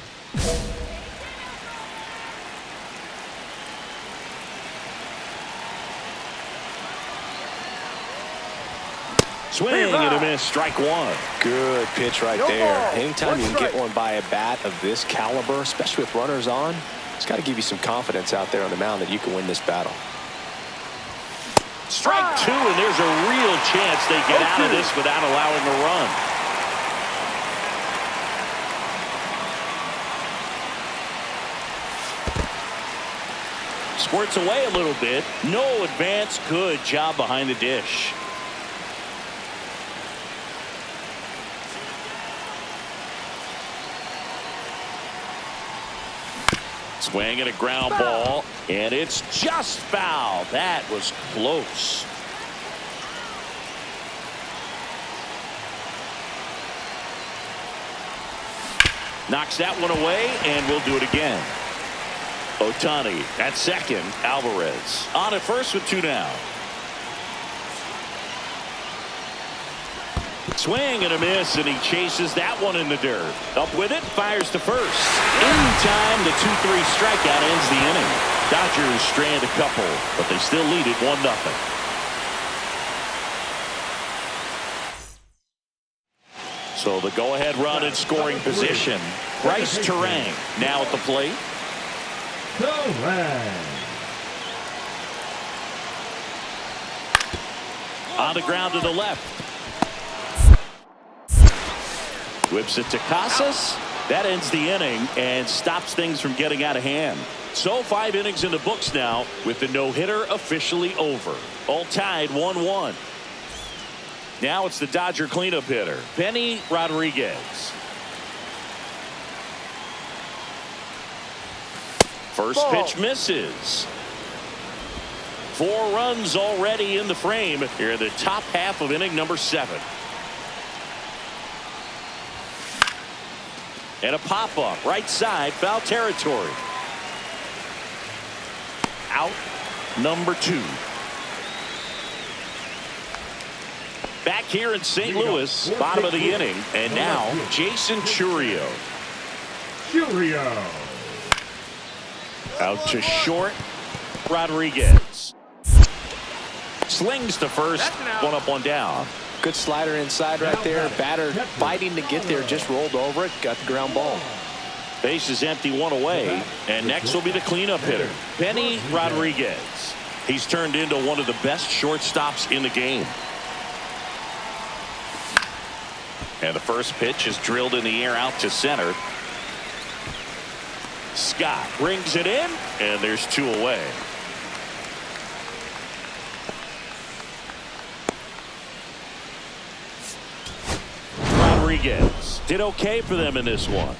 Swing and a miss, strike 1. Good pitch right there. Anytime you can get one by a bat of this caliber, especially with runners on, it's got to give you some confidence out there on the mound that you can win this battle. Strike 2, and there's a real chance they get out of this without allowing a run. Squirts away a little bit. No advance. Good job behind the dish. Swing and a ground ball, and it's just foul. That was close. Knocks that one away, and we'll do it again. Ohtani at second. Alvarez on at first with 2 down. Swing and a miss, and he chases that one in the dirt. Up with it, fires to first. In time, the 2-3 strikeout ends the inning. Dodgers strand a couple, but they still lead it 1-0. So the go-ahead run in scoring position. Bryce Terang now at the plate. On the ground to the left. Whips it to Casas. That ends the inning and stops things from getting out of hand. So 5 innings in the books now with the no-hitter officially over. All tied 1-1. Now it's the Dodger cleanup hitter, Benny Rodriguez. First pitch misses. 4 runs already in the frame here in the top half of inning number 7. And a pop-up, right side, foul territory. Out number 2. Back here in St. Louis, bottom of the inning, and now Jason Chourio. Out to short, Rodriguez. Slings to first, 1 up, 1 down. Good slider inside right there. Batter fighting to get there, just rolled over it, got the ground ball. Base is empty, 1 away, and next will be the cleanup hitter, Benny Rodriguez. He's turned into one of the best shortstops in the game. And the first pitch is drilled in the air out to center. Scott brings it in, and there's 2 away. Rodriguez did okay for them in this one.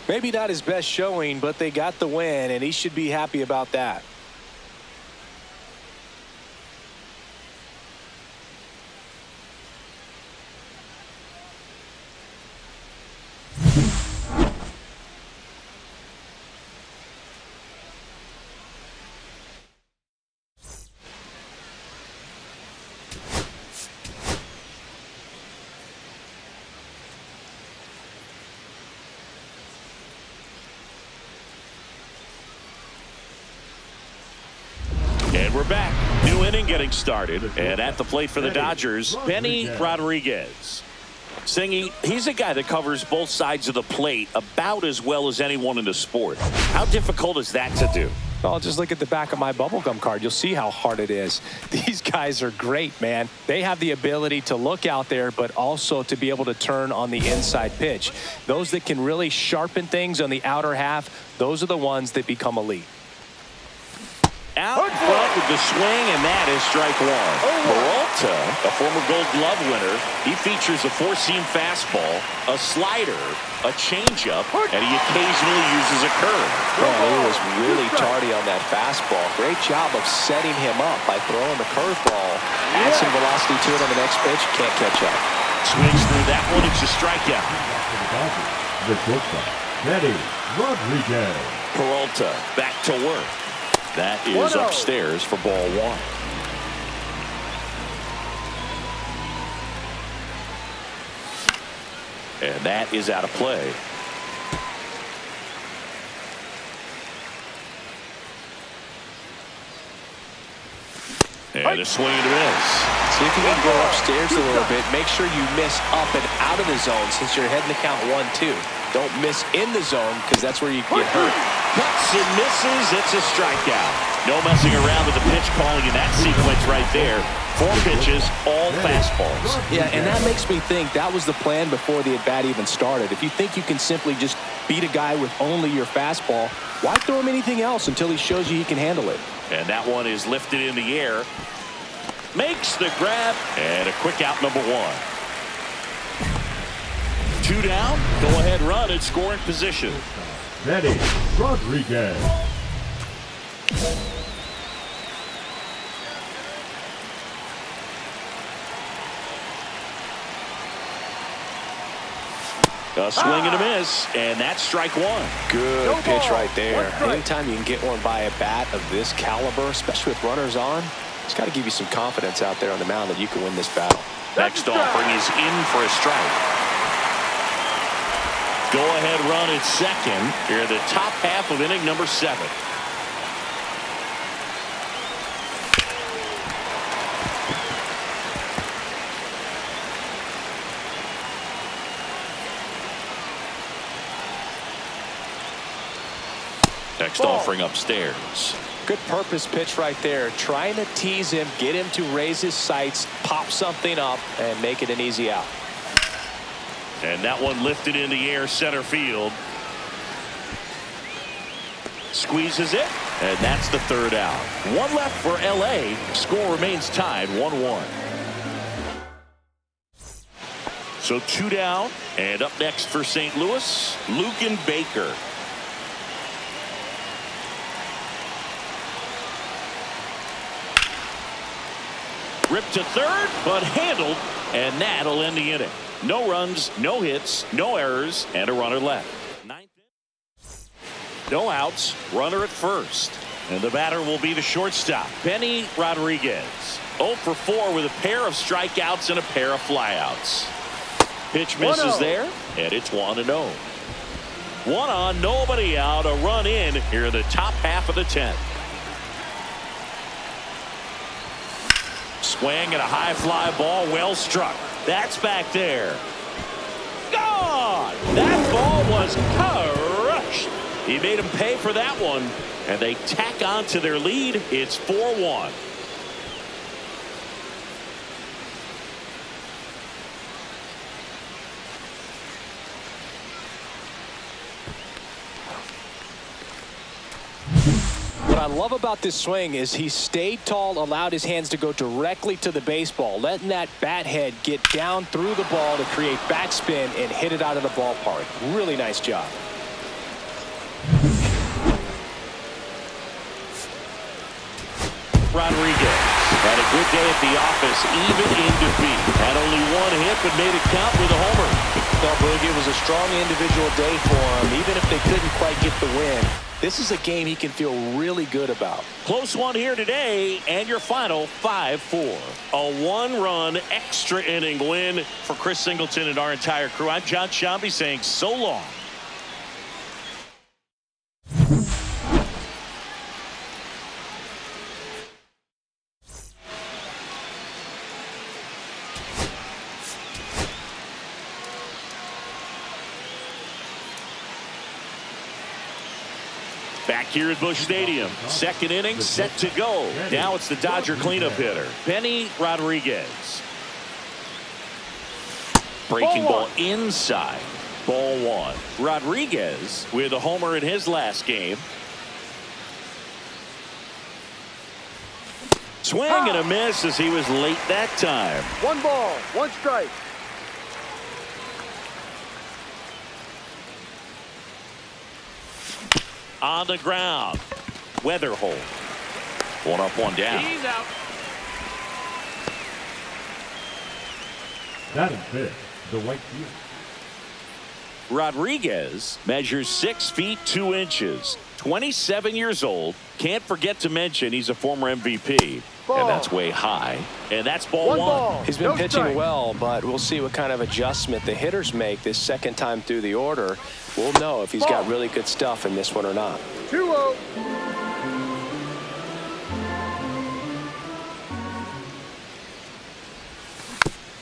Maybe not his best showing, but they got the win, and he should be happy about that. And we're back. New inning getting started. And at the plate for the Dodgers, Benny Rodriguez. Singy, he's a guy that covers both sides of the plate about as well as anyone in the sport. How difficult is that to do? Well, just look at the back of my bubblegum card. You'll see how hard it is. These guys are great, man. They have the ability to look out there, but also to be able to turn on the inside pitch. Those that can really sharpen things on the outer half, those are the ones that become elite. Out front with the swing, and that is strike one. Peralta, a former Gold Glove winner, he features a four-seam fastball, a slider, a changeup, and he occasionally uses a curve. Man, he was really tardy on that fastball. Great job of setting him up by throwing the curveball. Add some velocity to it on the next pitch, can't catch up. Swings through that one, it's a strikeout. The shortstop, Benny Rodriguez. Peralta back to work. That is upstairs for ball one. And that is out of play. And a swing and a miss. See if you can go upstairs a little bit. Make sure you miss up and out of the zone since you're heading to count 1-2. Don't miss in the zone because that's where you can get hurt. Cuts and misses. It's a strikeout. No messing around with the pitch calling in that sequence right there. 4 pitches, all fastballs. Yeah, and that makes me think that was the plan before the at-bat even started. If you think you can simply just beat a guy with only your fastball, why throw him anything else until he shows you he can handle it? And that one is lifted in the air. Makes the grab, and a quick out, number 1. 2 down, go-ahead run in scoring position. Benny Rodriguez. A swing and a miss, and that's strike 1. Good pitch right there. Anytime you can get one by a bat of this caliber, especially with runners on, it's got to give you some confidence out there on the mound that you can win this battle. Next offering is in for a strike. Go-ahead run at second here, the top half of inning number 7. Next offering upstairs. Good purpose pitch right there. Trying to tease him, get him to raise his sights, pop something up, and make it an easy out. And that one lifted in the air center field. Squeezes it, and that's the 3rd out. 1 left for LA. Score remains tied 1-1. So 2 down, and up next for St. Louis, Luken Baker. Ripped to third, but handled, and that'll end the inning. No runs, no hits, no errors, and a runner left. 9th inning. No outs, runner at first. And the batter will be the shortstop, Benny Rodriguez. 0 for 4 with a pair of strikeouts and a pair of flyouts. Pitch misses there, and it's 1-0. 1 on, nobody out, a run in here in the top half of the 10th. Swing and a high fly ball, well struck. That's back there. Gone! That ball was crushed. He made him pay for that one, and they tack on to their lead. It's 4-1. What I love about this swing is he stayed tall, allowed his hands to go directly to the baseball, letting that bat head get down through the ball to create backspin and hit it out of the ballpark. Really nice job. Rodriguez had a good day at the office, even in defeat. Had only one hit, but made it count with a homer. Well, Boogie, it was a strong individual day for him, even if they couldn't quite get the win. This is a game he can feel really good about. Close one here today, and your final 5-4. A one-run extra inning win for Chris Singleton and our entire crew. I'm John Shambi saying so long. Back here at Busch Stadium, second inning set to go. Now it's the Dodger cleanup hitter, Benny Rodriguez. Breaking ball inside, ball one. Rodriguez with a homer in his last game. Swing and a miss as he was late that time. 1 ball, 1 strike. On the ground, Weatherholt. 1 up, 1 down. He's out. Batting fifth, the right field. Rodriguez measures 6 feet 2 inches, 27 years old. Can't forget to mention he's a former MVP. And that's way high. And that's ball 1. He's been pitching well, but we'll see what kind of adjustment the hitters make this second time through the order. We'll know if he's got really good stuff in this one or not. 2-0.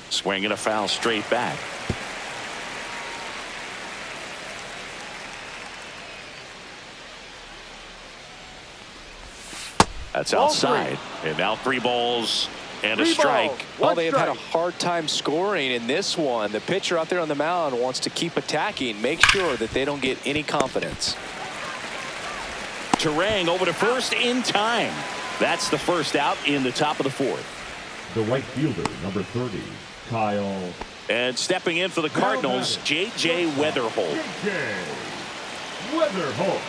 Swinging a foul straight back. That's outside. And now 3 balls and a strike. Well, they have had a hard time scoring in this one. The pitcher out there on the mound wants to keep attacking, make sure that they don't get any confidence. Terang over to first in time. That's the first out in the top of the 4th. The right fielder, number 30, Kyle. And stepping in for the Cardinals, J.J. Weatherholt. J.J. Weatherholt.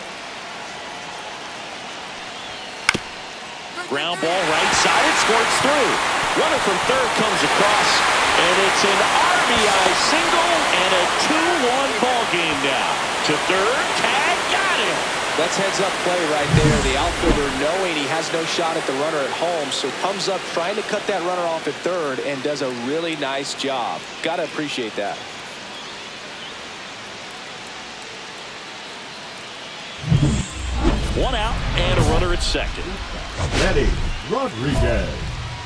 Ground ball right side. It squirts through. Runner from third comes across, and it's an RBI single and a 2-1 ball game now. To third, tag, got him. That's heads-up play right there. The outfielder knowing he has no shot at the runner at home, so comes up trying to cut that runner off at third and does a really nice job. Got to appreciate that. One out and a runner at second. Benny Rodriguez.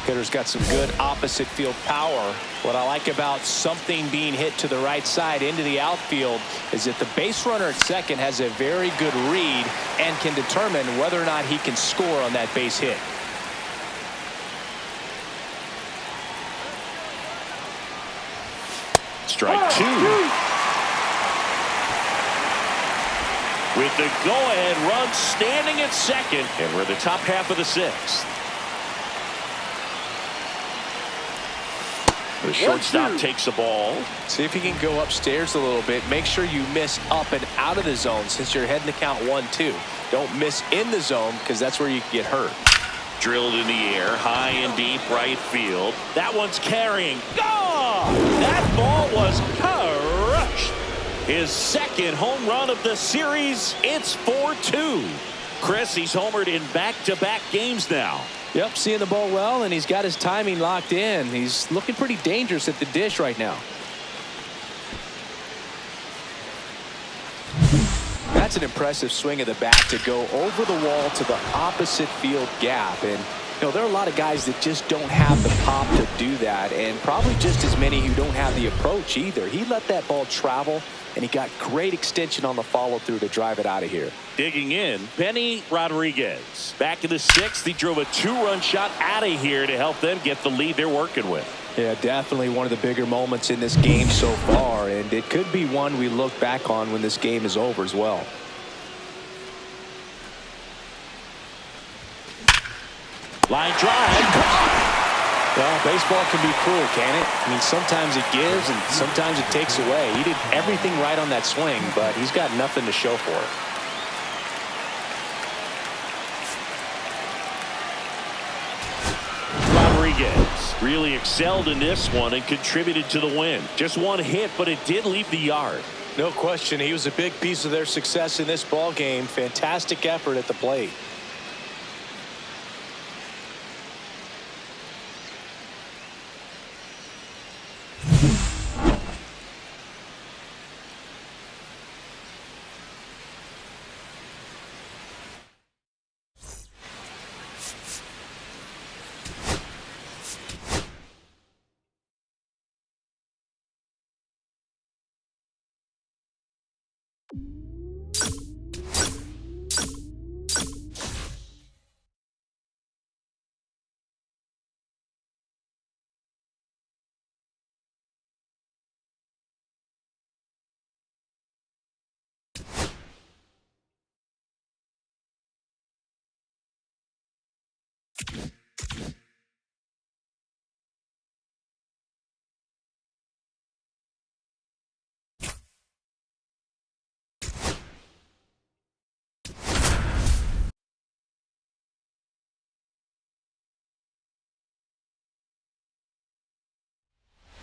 Hitter's got some good opposite field power. What I like about something being hit to the right side into the outfield is that the base runner at second has a very good read and can determine whether or not he can score on that base hit. Strike 2. With the go-ahead run standing at second, and we're the top half of the 6th. The shortstop takes the ball. See if he can go upstairs a little bit. Make sure you miss up and out of the zone since you're heading to count 1-2. Don't miss in the zone because that's where you can get hurt. Drilled in the air, high and deep right field. That one's carrying. Gone! That ball was crushed. His second home run of the series. It's 4-2. Chris, he's homered in back-to-back games now. Yep, seeing the ball well, and he's got his timing locked in. He's looking pretty dangerous at the dish right now. That's an impressive swing of the bat to go over the wall to the opposite field gap. And, you know, there are a lot of guys that just don't have the pop to do that, and probably just as many who don't have the approach either. He let that ball travel, and he got great extension on the follow-through to drive it out of here. Digging in, Benny Rodriguez. Back in the 6th, he drove a 2-run shot out of here to help them get the lead they're working with. Yeah, definitely one of the bigger moments in this game so far, and it could be one we look back on when this game is over as well. Line drive. Well, baseball can be cruel, can it? I mean, sometimes it gives and sometimes it takes away. He did everything right on that swing, but he's got nothing to show for it. Rodriguez really excelled in this one and contributed to the win. Just one hit, but it did leave the yard. No question, he was a big piece of their success in this ball game. Fantastic effort at the plate.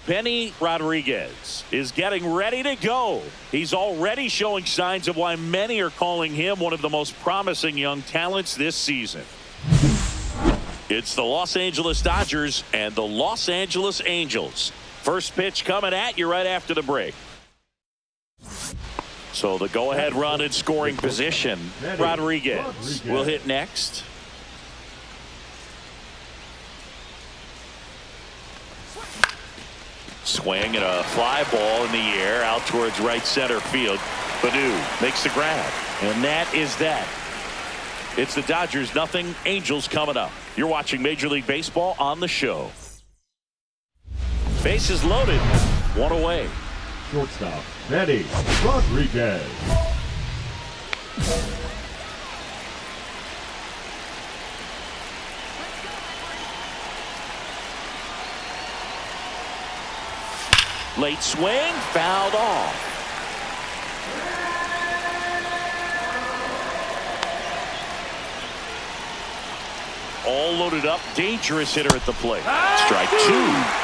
Benny Rodriguez is getting ready to go. He's already showing signs of why many are calling him one of the most promising young talents this season. It's the Los Angeles Dodgers and the Los Angeles Angels. First pitch coming at you right after the break. So the go-ahead run in scoring position. Rodriguez will hit next. Swing and a fly ball in the air out towards right center field. Baddoo makes the grab. And that is that. It's the Dodgers 0, Angels coming up. You're watching Major League Baseball on the show. Bases loaded. One away. Shortstop, Benny Rodriguez. Late swing, fouled off. All loaded up, dangerous hitter at the plate. Strike 2.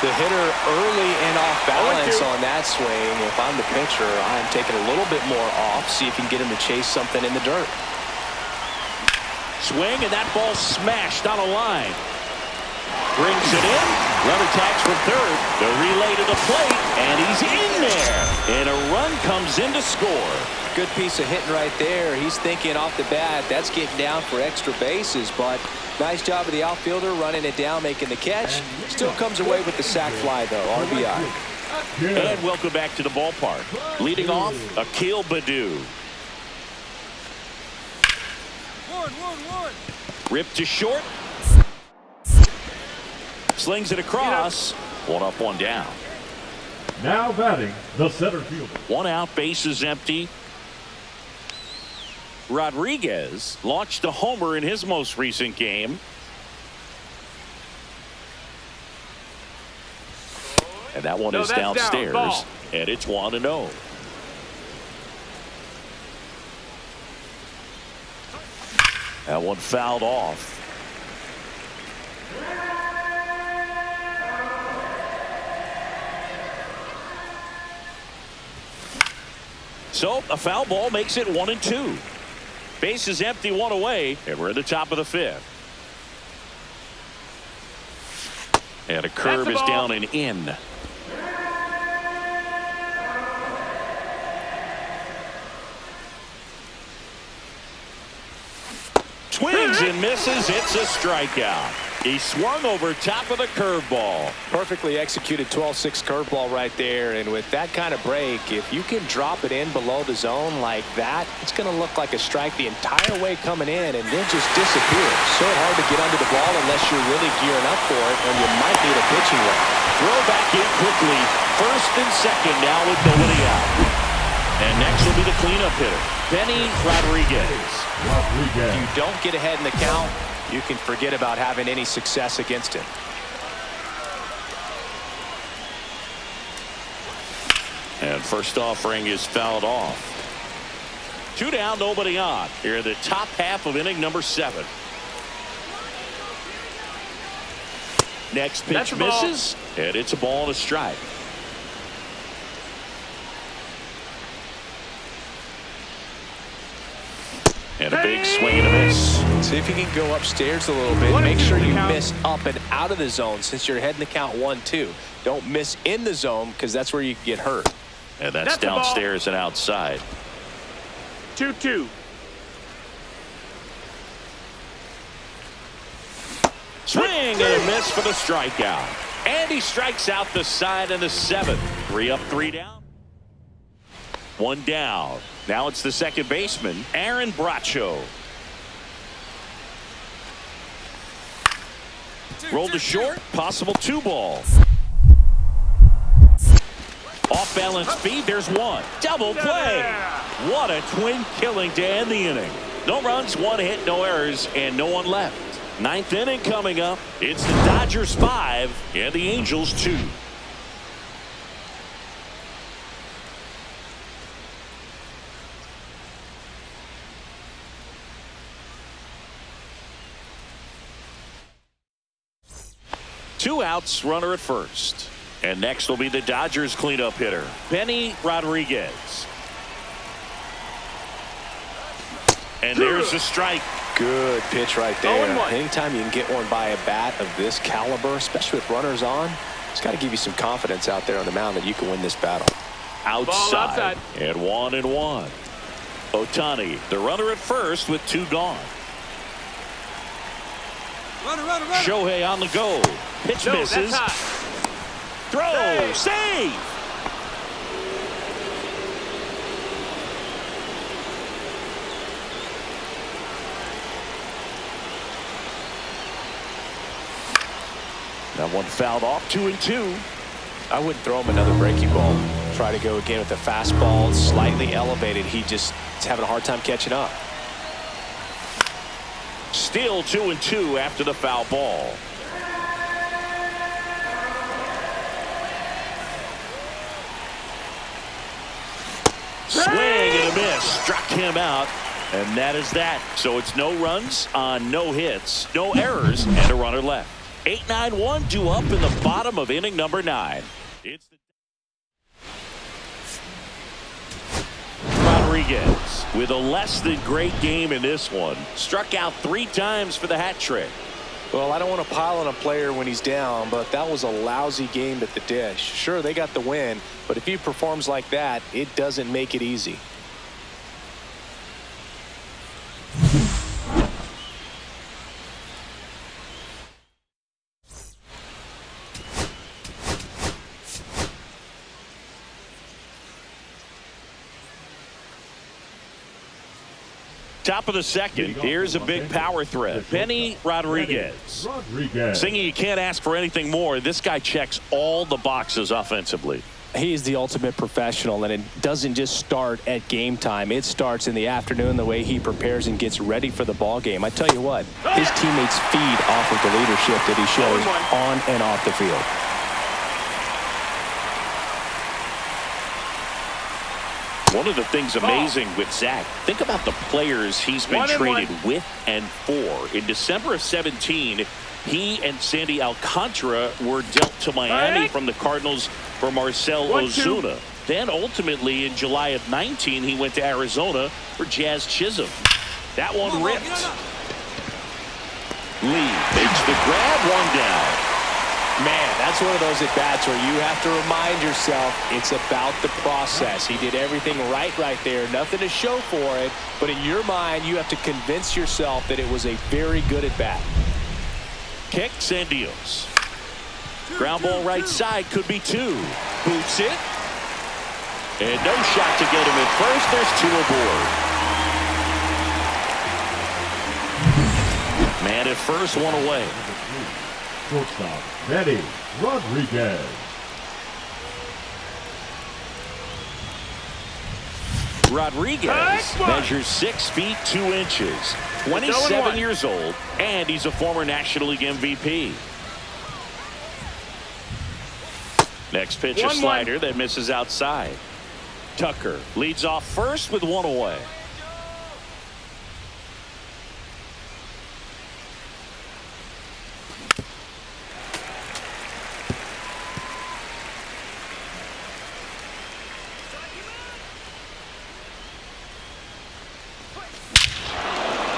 The hitter early and off balance on that swing. If I'm the pitcher, I'm taking a little bit more off, see if you can get him to chase something in the dirt. Swing, and that ball smashed on a line. Brings it in. Runner tags from third. The relay to the plate, and he's in there. And a run comes in to score. Good piece of hitting right there. He's thinking off the bat, that's getting down for extra bases, but nice job of the outfielder running it down, making the catch. Still comes away with the sac fly, though. RBI. And welcome back to the ballpark. Leading off, Akil Baddoo. Ripped to short. Slings it across. One up, one down. Now batting the center fielder. One out, bases empty. Rodriguez launched a homer in his most recent game. And that one is downstairs. And it's 1-0. That one fouled off. So a foul ball makes it 1-2. Bases empty, one away, and we're at the top of the 5th. And a curve is down and in. Swings and misses. It's a strikeout. He swung over top of the curveball. Perfectly executed 12-6 curveball right there. And with that kind of break, if you can drop it in below the zone like that, it's going to look like a strike the entire way coming in and then just disappear. So hard to get under the ball unless you're really gearing up for it, and you might need a pitching wedge. Throw back in quickly. First and second now with nobody out. And next will be the cleanup hitter, Benny Rodriguez. If you don't get ahead in the count, you can forget about having any success against him. And first offering is fouled off. 2 down, nobody on. Here in the top half of inning number 7. Next pitch misses, and it's a ball and a strike. And a big swing and a miss. See if you can go upstairs a little bit. Make sure you miss up and out of the zone since you're heading the count 1-2. Don't miss in the zone because that's where you can get hurt. And that's downstairs and outside. 2-2. Swing and a miss for the strikeout. And he strikes out the side in the 7th. 3 up, 3 down. 1 down. Now it's the second baseman, Aaron Bracho. Rolled to short, possible 2 ball. Off balance speed, there's 1. Double play. What a twin killing to end the inning. No runs, 1 hit, no errors, and no one left. 9th inning coming up. It's the Dodgers 5 and the Angels 2. Two outs, runner at first. And next will be the Dodgers cleanup hitter, Benny Rodriguez. And there's the strike. Good pitch right there. Anytime you can get one by a bat of this caliber, especially with runners on, it's got to give you some confidence out there on the mound that you can win this battle. Outside. And 1-1. Ohtani, the runner at first with 2 gone. Runner. Shohei on the go. Pitch misses. Throw. Save. That one fouled off. 2-2. I wouldn't throw him another breaking ball. Try to go again with the fastball slightly elevated. He just is having a hard time catching up. Still 2-2 after the foul ball. Swing and a miss. Struck him out. And that is that. So it's no runs on no hits, no errors, and a runner left. 8-9-1 due up in the bottom of inning number 9. It's the Rodriguez with a less than great game in this one. Struck out 3 times for the hat trick. Well, I don't want to pile on a player when he's down, but that was a lousy game at the dish. Sure, they got the win, but if he performs like that, it doesn't make it easy. Top of the second. Here's a big power threat. Benny Rodriguez. Singing, you can't ask for anything more. This guy checks all the boxes offensively. He is the ultimate professional, and it doesn't just start at game time. It starts in the afternoon, the way he prepares and gets ready for the ball game. I tell you what, his teammates feed off of the leadership that he shows on and off the field. One of the things amazing with Zach, think about the players he's been traded with and for. In December of 17, he and Sandy Alcantara were dealt to Miami from the Cardinals for Marcell Ozuna. Then ultimately in July of 19, he went to Arizona for Jazz Chisholm. That one ripped. Lee makes the grab, 1 down. Man, that's one of those at-bats where you have to remind yourself it's about the process. He did everything right there. Nothing to show for it. But in your mind, you have to convince yourself that it was a very good at-bat. Kick, Sandios. Ground ball right side, could be 2. Boots it. And no shot to get him at first. There's 2 aboard. Man at first, 1 away. Shortstop, Benny Rodriguez. Rodriguez measures 6 feet 2 inches, 27 years old, and he's a former National League MVP. Next pitch, a slider that misses outside. Tucker leads off first with 1 away.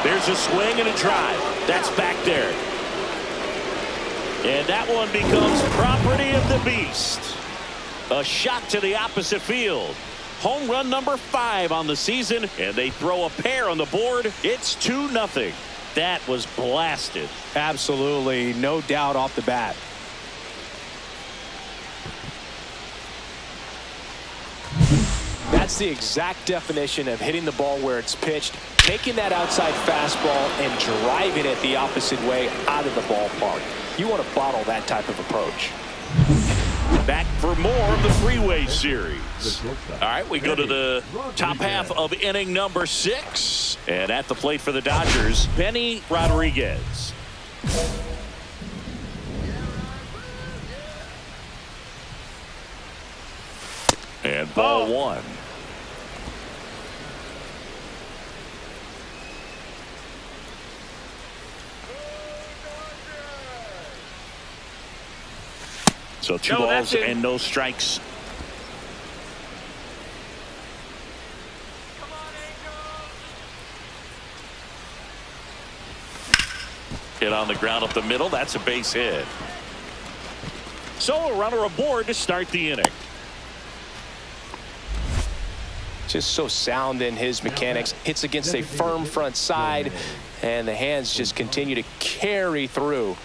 There's a swing and a drive. That's back there. And that one becomes property of the beast. A shot to the opposite field. Home run number 5 on the season, and they throw a pair on the board. It's 2-0. That was blasted. Absolutely, no doubt off the bat. That's the exact definition of hitting the ball where it's pitched, taking that outside fastball and driving it the opposite way out of the ballpark. You want to bottle that type of approach. Back for more of the Freeway Series. All right, we go to the top half of inning number 6. And at the plate for the Dodgers, Benny Rodriguez. And ball 1. So 2 balls and no strikes. Hit on the ground up the middle. That's a base hit. So a runner aboard to start the inning. Just so sound in his mechanics. Hits against a firm front side, and the hands just continue to carry through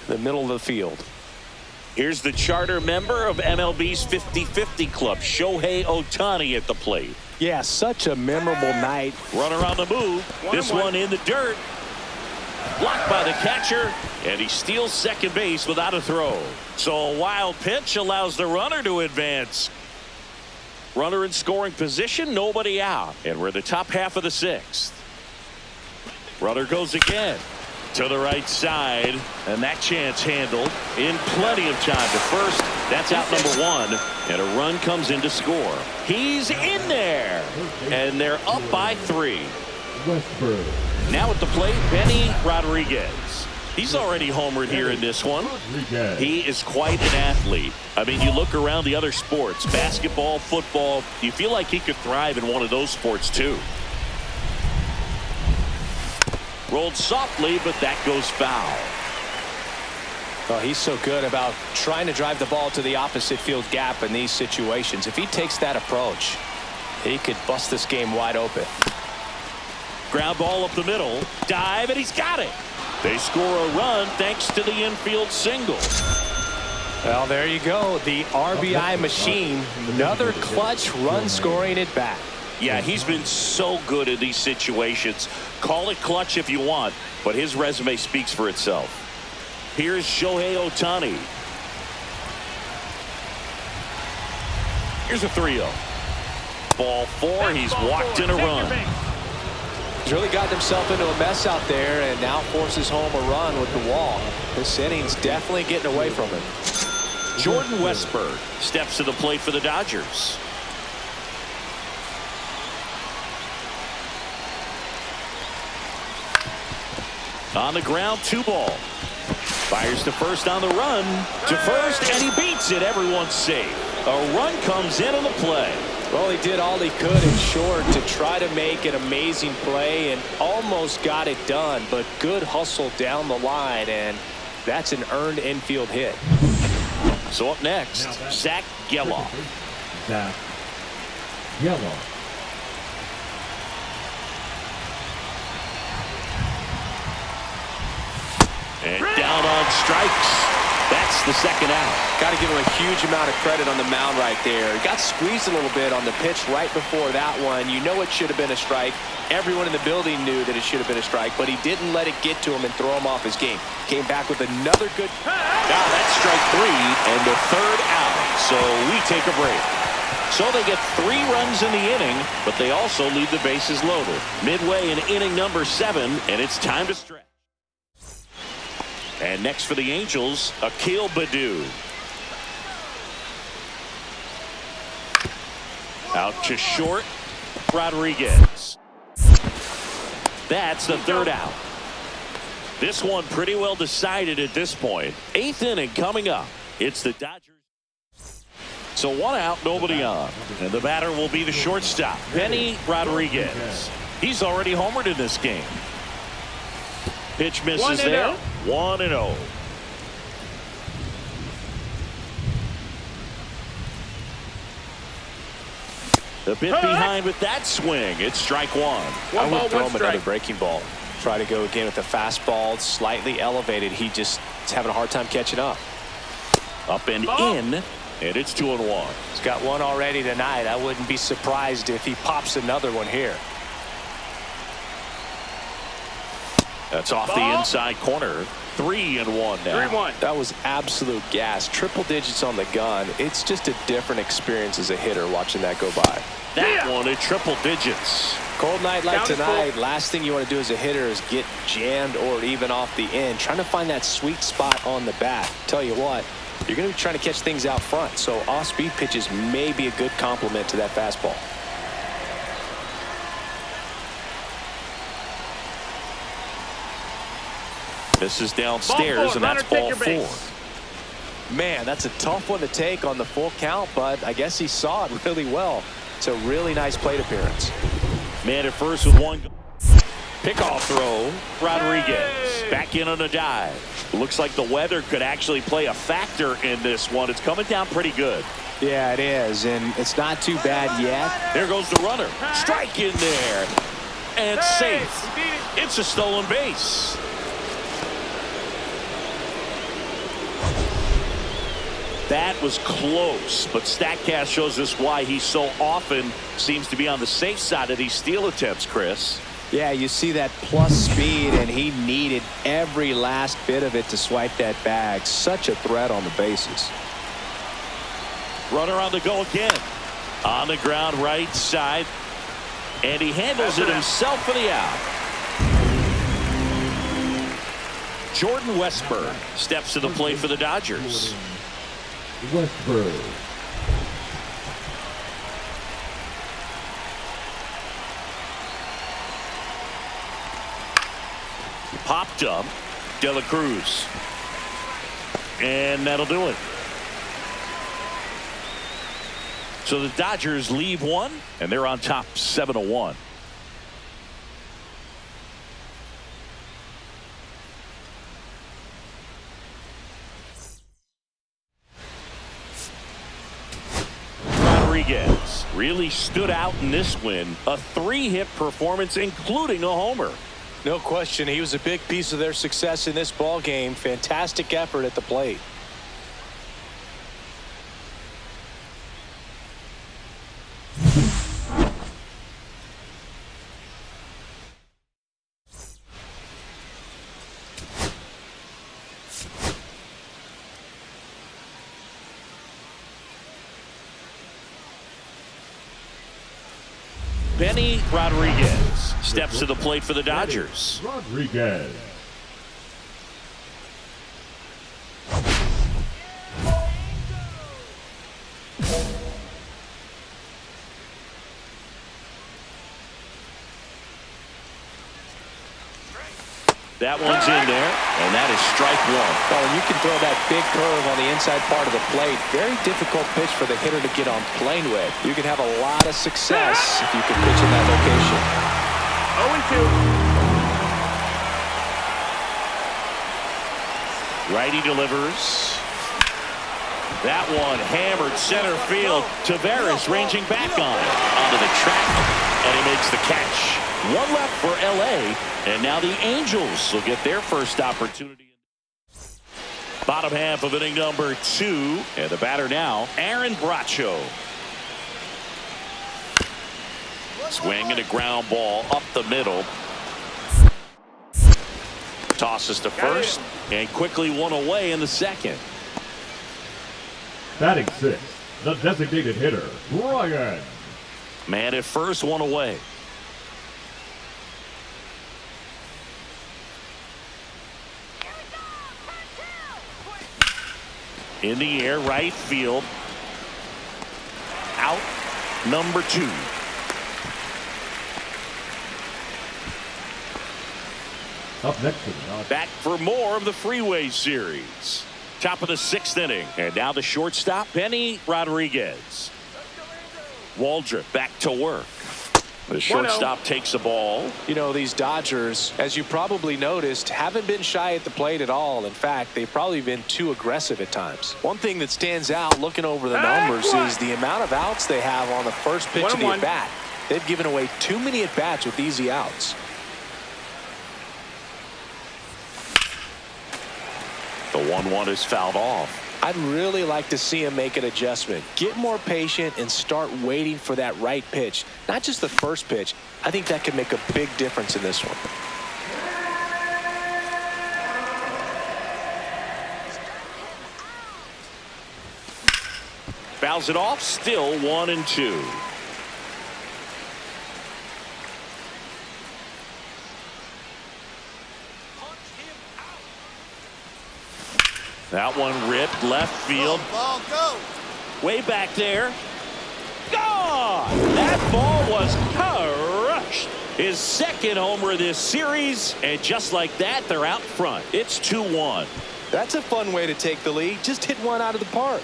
the middle of the field. Here's the charter member of MLB's 50-50 club, Shohei Ohtani at the plate. Yeah, such a memorable night. Runner on the move. This one in the dirt. Blocked by the catcher, and he steals second base without a throw. So a wild pitch allows the runner to advance. Runner in scoring position, nobody out. And we're in the top half of the 6th. Runner goes again. To the right side, and that chance handled in plenty of time to first. That's out number 1, and a run comes in to score. He's in there, and they're up by 3. Now at the plate, Benny Rodriguez. He's already homered here in this one. He is quite an athlete. I mean, you look around the other sports, basketball, football, you feel like he could thrive in one of those sports too. Rolled softly, but that goes foul. Oh, he's so good about trying to drive the ball to the opposite field gap in these situations. If he takes that approach, he could bust this game wide open. Ground ball up the middle. Dive, and he's got it. They score a run thanks to the infield single. Well, there you go. The RBI machine. Another clutch run scoring at bat. Yeah, he's been so good in these situations. Call it clutch if you want, but his resume speaks for itself. Here's Shohei Ohtani. Here's a 3-0. Ball 4, he's walked in a run. He's really gotten himself into a mess out there and now forces home a run with the wall. This inning's definitely getting away from him. Jordan Westburg steps to the plate for the Dodgers. On the ground, 2 ball. Fires to first on the run. To first, and he beats it. Everyone's safe. A run comes in on the play. Well, he did all he could in short to try to make an amazing play and almost got it done, but good hustle down the line, and that's an earned infield hit. So up next, Zach Geloff. Zach Geloff. And down on strikes. That's the second out. Got to give him a huge amount of credit on the mound right there. He got squeezed a little bit on the pitch right before that one. You know it should have been a strike. Everyone in the building knew that it should have been a strike, but he didn't let it get to him and throw him off his game. Came back with another good. Now that's strike 3 and the 3rd out. So we take a break. So they get 3 runs in the inning, but they also leave the bases loaded. Midway in inning number 7, and it's time to stretch. And next for the Angels, Akil Baddoo. Out to short, Rodriguez. That's the 3rd out. This one pretty well decided at this point. 8th inning coming up. It's the Dodgers. So 1 out, nobody on. And the batter will be the shortstop, Benny Rodriguez. He's already homered in this game. Pitch misses there. 1-0. A bit behind with that swing. It's strike 1. I would throw him another breaking ball. Try to go again with the fastball. It's slightly elevated. He just is having a hard time catching up. Up and in, and it's 2-1. He's got one already tonight. I wouldn't be surprised if he pops another one here. That's off the inside corner. 3-1 now. 3-1. That was absolute gas. Triple digits on the gun. It's just a different experience as a hitter watching that go by. That one at triple digits. Cold night like tonight, last thing you want to do as a hitter is get jammed or even off the end. Trying to find that sweet spot on the bat. Tell you what, you're going to be trying to catch things out front. So off-speed pitches may be a good complement to that fastball. This is downstairs, and that's ball 4. Man, that's a tough one to take on the full count, but I guess he saw it really well. It's a really nice plate appearance. Man at first with 1. Pickoff throw. Rodriguez back in on a dive. Looks like the weather could actually play a factor in this one. It's coming down pretty good. Yeah, it is, and it's not too bad yet. There goes the runner. Strike in there. And safe. It's a stolen base. That was close, but StatCast shows us why he so often seems to be on the safe side of these steal attempts, Chris. Yeah, you see that plus speed, and he needed every last bit of it to swipe that bag. Such a threat on the bases. Runner on the go again. On the ground right side. And he handles it himself for the out. Jordan Westburg steps to the plate for the Dodgers. Westburg. Popped up. De La Cruz. And that'll do it. So the Dodgers leave 1, and they're on top 7-1. Rodriguez really stood out in this win. A 3-hit performance, including a homer. No question, he was a big piece of their success in this ball game. Fantastic effort at the plate. Benny Rodriguez steps to the plate for the Dodgers. Rodriguez. That one's in there, and that is strike 1. Well, you can throw that big curve on the inside part of the plate. Very difficult pitch for the hitter to get on plane with. You can have a lot of success if you can pitch in that location. 0-2. Righty delivers. That one hammered center field. Taveras ranging back on it. Onto the track, and he makes the catch. 1 left for L.A., and now the Angels will get their first opportunity. Bottom half of inning number 2, and the batter now, Aaron Bracho. Swing and a ground ball up the middle. Tosses to first, and quickly one away in the second. Batting 6, the designated hitter, Ryan. Man at first, one away. In the air, right field. Out, number 2. Up next to the Back for more of the Freeway Series. Top of the 6th inning. And now the shortstop, Benny Rodriguez. Waldrop back to work. The shortstop takes the ball. You know, these Dodgers, as you probably noticed, haven't been shy at the plate at all. In fact, they've probably been too aggressive at times. One thing that stands out looking over the numbers is the amount of outs they have on the first pitch of the at-bat. They've given away too many at-bats with easy outs. The 1-1 is fouled off. I'd really like to see him make an adjustment. Get more patient and start waiting for that right pitch. Not just the first pitch. I think that could make a big difference in this one. Fouls it off. Still 1-2. That one ripped left field. Ball, go. Way back there. Gone! That ball was crushed. His second homer this series. And just like that, they're out front. It's 2-1. That's a fun way to take the lead. Just hit one out of the park.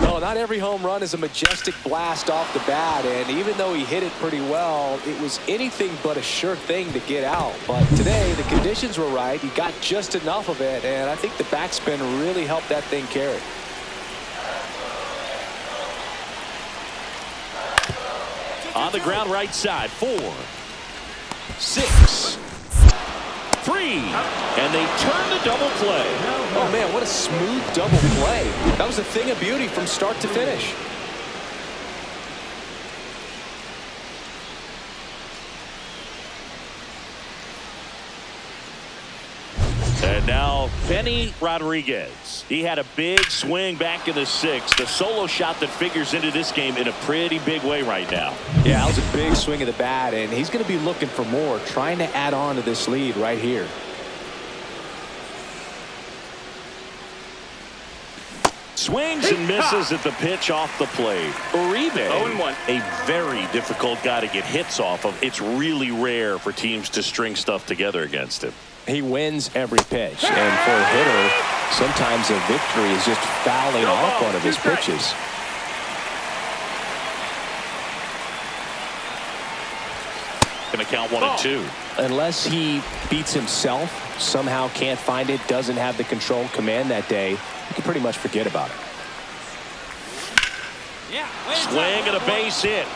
No, not every home run is a majestic blast off the bat, and even though he hit it pretty well, it was anything but a sure thing to get out. But today, the conditions were right. He got just enough of it, and I think the backspin really helped that thing carry. On the ground right side. 4, 6, 3. And they turn the double play. Oh, man, what a smooth double play. That was a thing of beauty from start to finish. And now Benny Rodriguez. He had a big swing back in the 6th. The solo shot that figures into this game in a pretty big way right now. Yeah, that was a big swing of the bat, and he's going to be looking for more, trying to add on to this lead right here. Swings and misses at the pitch off the plate. Uribe, 0-1. a very difficult guy to get hits off of. It's really rare for teams to string stuff together against him. He wins every pitch, and for a hitter, sometimes a victory is just fouling off one of his pitches. Going to count 1-2. Unless he beats himself, somehow can't find it, doesn't have the control command that day, you can pretty much forget about it. Swing and a base hit.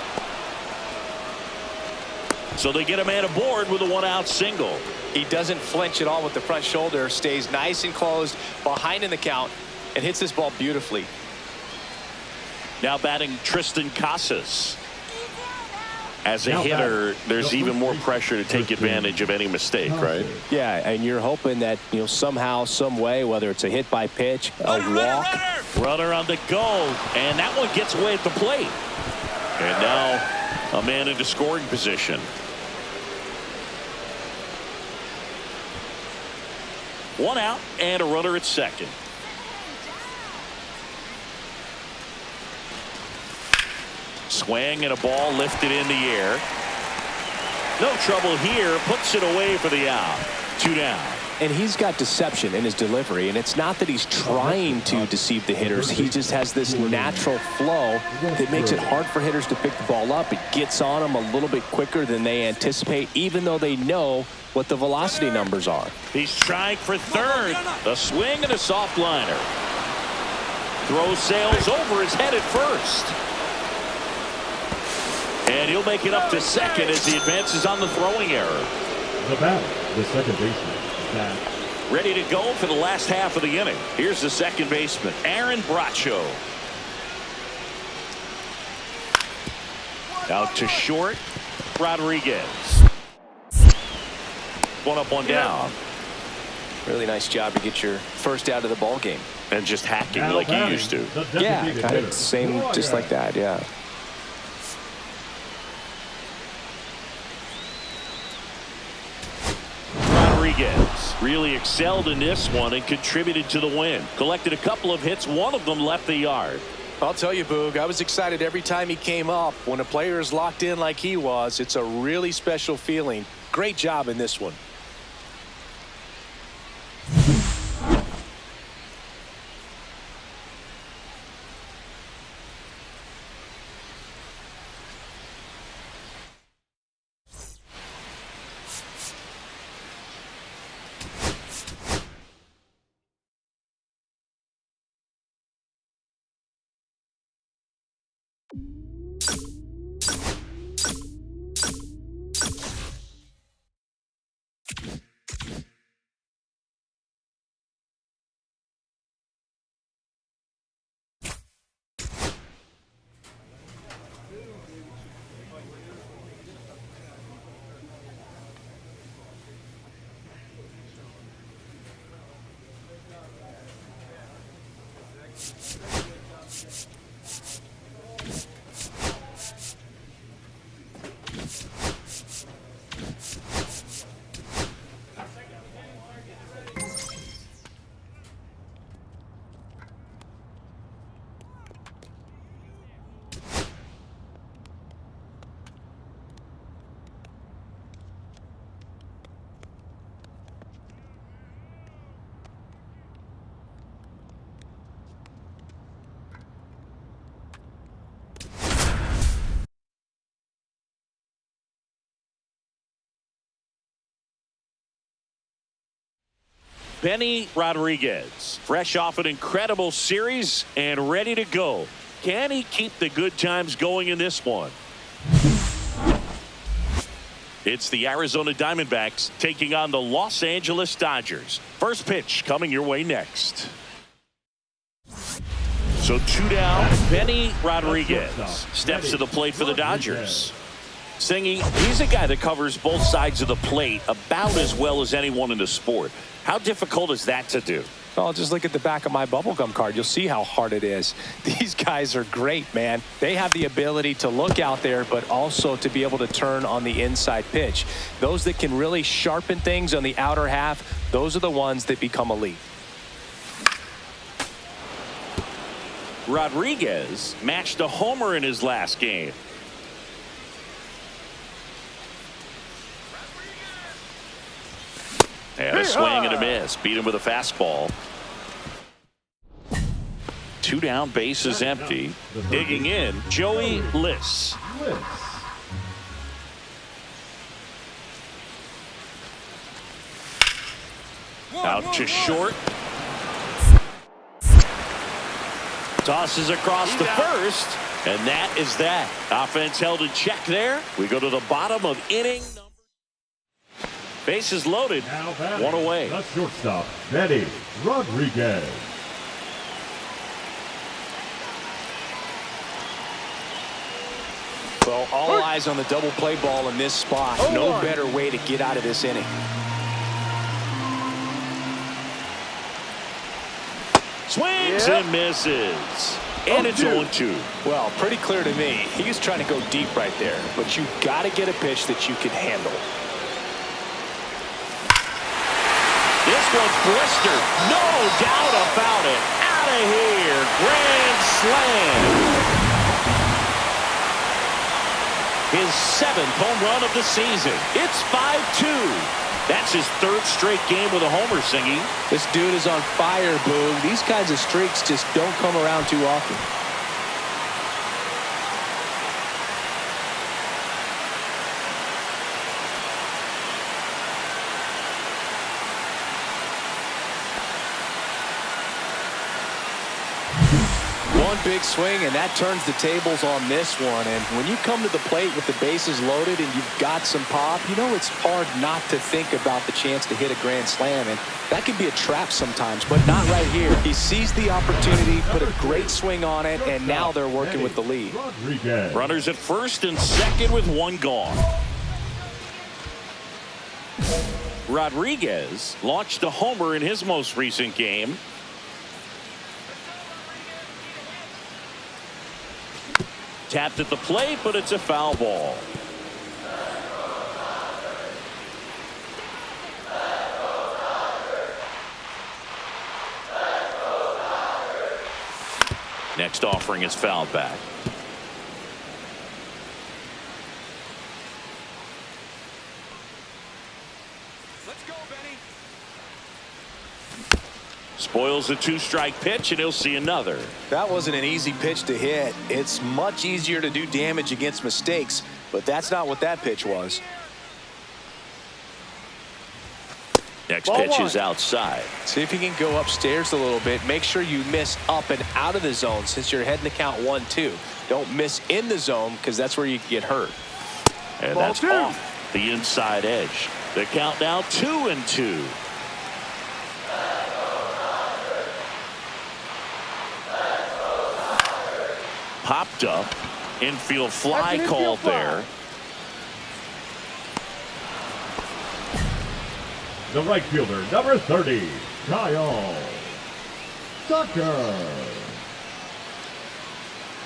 So they get a man aboard with a 1-out single. He doesn't flinch at all with the front shoulder, stays nice and closed behind in the count, and hits this ball beautifully. Now batting Tristan Casas. As a hitter, there's even more pressure to take advantage of any mistake, right? Yeah, and you're hoping that, you know, somehow, some way, whether it's a hit by pitch, a walk. Runner on the go, and that one gets away at the plate. And now a man into scoring position. One out and a runner at second. Swing and a ball lifted in the air. No trouble here. Puts it away for the out. 2 down. And he's got deception in his delivery, and it's not that he's trying to deceive the hitters. He just has this natural flow that makes it hard for hitters to pick the ball up. It gets on them a little bit quicker than they anticipate, even though they know what the velocity numbers are. He's trying for third. A swing and a soft liner. Throw sails over his head at first. And he'll make it up to second as he advances on the throwing error. The batter, the second baseman, Zach. Ready to go for the last half of the inning. Here's the second baseman, Aaron Bracho. Out to short, Rodriguez. one up, one down. Really nice job to get your first out of the ball game. And just hacking Now like he batting, used to. the Yeah, designated kind hitter, of same, just like that, yeah. Rodriguez really excelled in this one and contributed to the win. Collected a couple of hits. One of them left the yard. I'll tell you, Boog, I was excited every time he came up. When a player is locked in like he was, it's a really special feeling. Great job in this one. Benny Rodriguez, fresh off an incredible series and ready to go. Can he keep the good times going in this one? It's the Arizona Diamondbacks taking on the Los Angeles Dodgers. First pitch coming your way next. So 2 down. Benny Rodriguez steps to the plate for the Dodgers. Singy, he's a guy that covers both sides of the plate about as well as anyone in the sport. How difficult is that to do? Well, just look at the back of my bubblegum card. You'll see how hard it is. These guys are great, man. They have the ability to look out there, but also to be able to turn on the inside pitch. Those that can really sharpen things on the outer half, those are the ones that become elite. Rodriguez matched a homer in his last game. And a swing and a miss. Beat him with a fastball. 2 down, base is empty. Digging in, Joey Liss. Out to short. Tosses across the first. And that is that. Offense held in check there. We go to the bottom of inning. Bases loaded. One away. The shortstop, Benny Rodriguez. Well, all eyes on the double play ball in this spot. No better way to get out of this inning. Swings and misses. And it's 0-2. Well, pretty clear to me. He's trying to go deep right there. But you got to get a pitch that you can handle. This one's blistered. No doubt about it. Out of here. Grand slam. His 7th home run of the season. It's 5-2. That's his 3rd straight game with a homer, Singy. This dude is on fire, Boog. These kinds of streaks just don't come around too often. One big swing, and that turns the tables on this one. And when you come to the plate with the bases loaded and you've got some pop, you know it's hard not to think about the chance to hit a grand slam. And that could be a trap sometimes, but not right here. He seized the opportunity, put a great swing on it, and now they're working with the lead. Runners at first and second with 1 gone. Rodriguez launched a homer in his most recent game. Tapped at the plate, but it's a foul ball. Next offering is fouled back. Let's go, Benny. Spoils a two-strike pitch, and he'll see another. That wasn't an easy pitch to hit. It's much easier to do damage against mistakes, but that's not what that pitch was. Next pitch is outside. See if you can go upstairs a little bit. Make sure you miss up and out of the zone since you're heading to count 1-2. Don't miss in the zone because that's where you get hurt. And that's off the inside edge. The count now 2-2. Popped up. Infield fly called there. The right fielder, number 30, Kyle Tucker.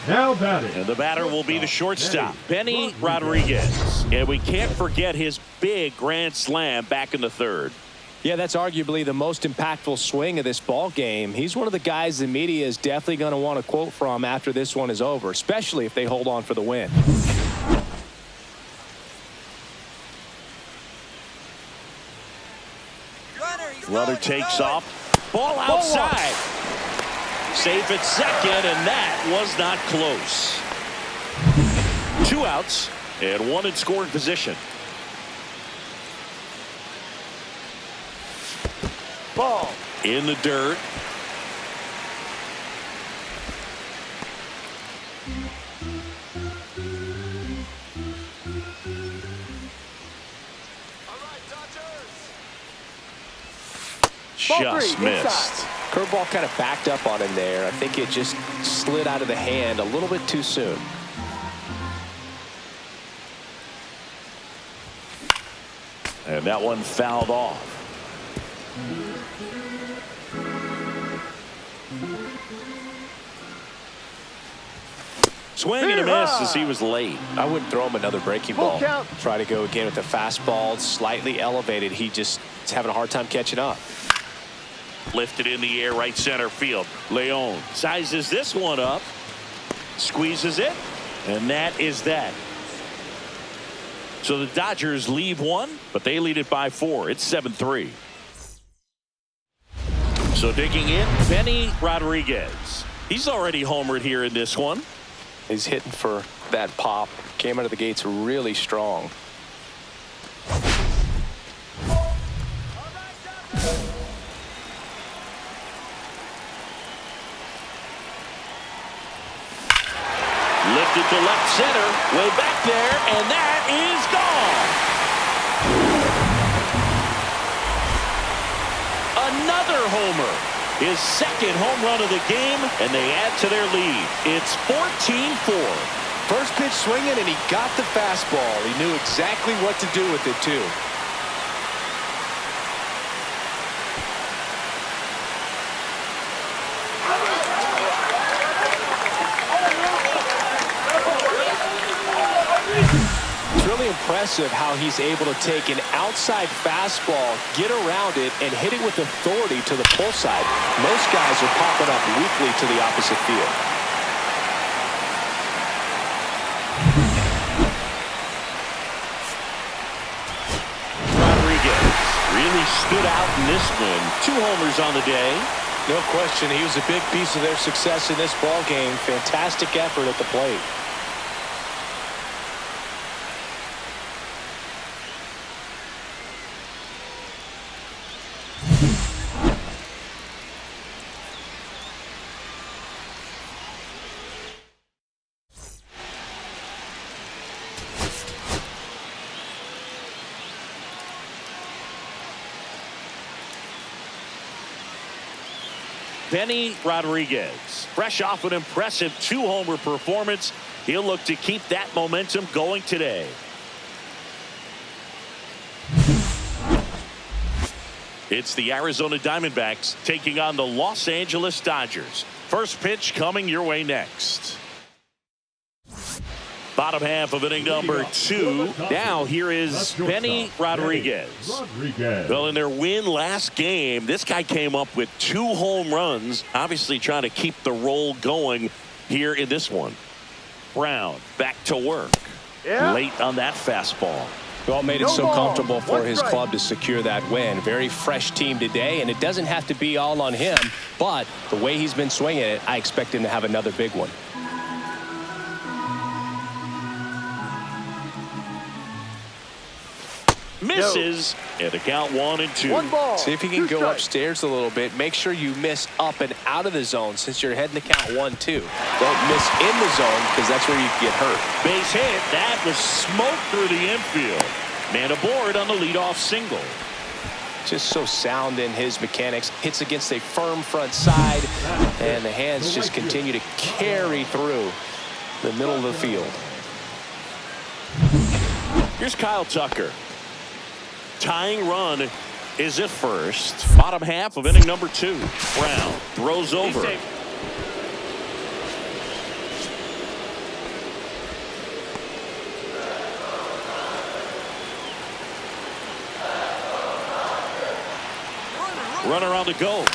Now batting. And the batter will be the shortstop, Benny Rodriguez. And we can't forget his big grand slam back in the third. Yeah, that's arguably the most impactful swing of this ball game. He's one of the guys the media is definitely going to want to quote from after this one is over, especially if they hold on for the win. Runner takes off. Ball outside. Safe at second, and that was not close. 2 outs and 1 in scoring position. Ball in the dirt. Just missed. Curveball kind of backed up on him there. I think it just slid out of the hand a little bit too soon. And that one fouled off. Swing and a miss as he was late. I wouldn't throw him another breaking ball. Try to go again with the fastball. Slightly elevated. He just is having a hard time catching up. Lifted in the air, right center field. Leon sizes this one up. Squeezes it. And that is that. So the Dodgers leave 1, but they lead it by 4. It's 7-3. So digging in, Benny Rodriguez. He's already homered here in this one. He's hitting for that pop. Came out of the gates really strong. Lifted to left center, way back there, and that is gone. Another homer. His second home run of the game, and they add to their lead. It's 14-4. First pitch swinging, and he got the fastball. He knew exactly what to do with it, too. Impressive how he's able to take an outside fastball, get around it, and hit it with authority to the pull side. Most guys are popping up weakly to the opposite field. Rodriguez really stood out in this one. 2 homers on the day. No question, he was a big piece of their success in this ball game. Fantastic effort at the plate. Benny Rodriguez, fresh off an impressive 2-homer performance. He'll look to keep that momentum going today. It's the Arizona Diamondbacks taking on the Los Angeles Dodgers. First pitch coming your way next. Bottom half of inning number 2. Now here is Benny Rodriguez. Well, in their win last game, this guy came up with 2 home runs, obviously trying to keep the roll going here in this one. Brown back to work. Late on that fastball. Well, made it so comfortable for his club to secure that win. Very fresh team today, and it doesn't have to be all on him, but the way he's been swinging it, I expect him to have another big one. Misses, and the count 1-2. See if you can go upstairs a little bit. Make sure you miss up and out of the zone since you're heading to count 1-2. Don't miss in the zone because that's where you can get hurt. Base hit. That was smoke through the infield. Man aboard on the leadoff single. Just so sound in his mechanics. Hits against a firm front side, and the hands just continue to carry through the middle of the field. Here's Kyle Tucker. Tying run is at first. Bottom half of inning number 2. Brown throws over. Runner on the go.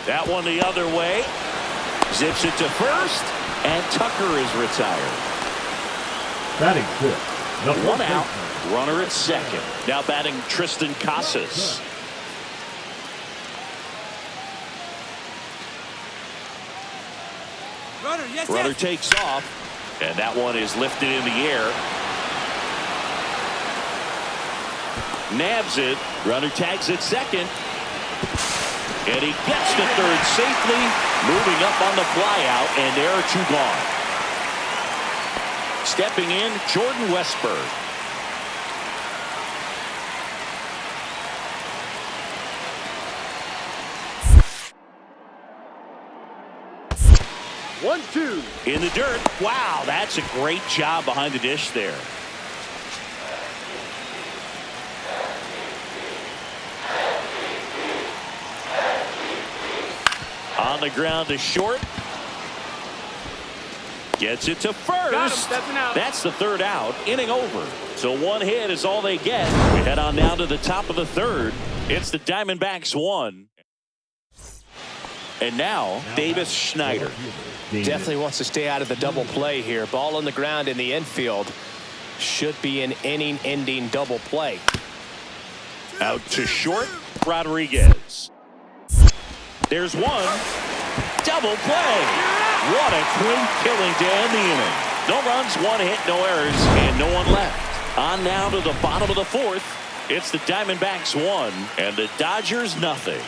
That one the other way. Zips it to first, and Tucker is retired. Batting fifth. The 1 out. Runner at second. Now batting Tristan Casas. Runner takes off, and that one is lifted in the air. Nabs it. Runner tags at second. And he gets to third safely, moving up on the flyout, and there are 2 gone. Stepping in, Jordan Westburg. In the dirt. Wow, that's a great job behind the dish there. On the ground to short. Gets it to first. That's the 3rd out. Inning over. So 1 hit is all they get. We head on down to the top of the 3rd. It's the Diamondbacks 1. And now Davis Schneider. Definitely wants to stay out of the double play here. Ball on the ground in the infield. Should be an inning-ending double play. Out to short, Rodriguez. There's one. Double play. What a clean killing to end the inning. No runs, 1 hit, no errors, and no one left. On now to the bottom of the 4th. It's the Diamondbacks 1 and the Dodgers nothing.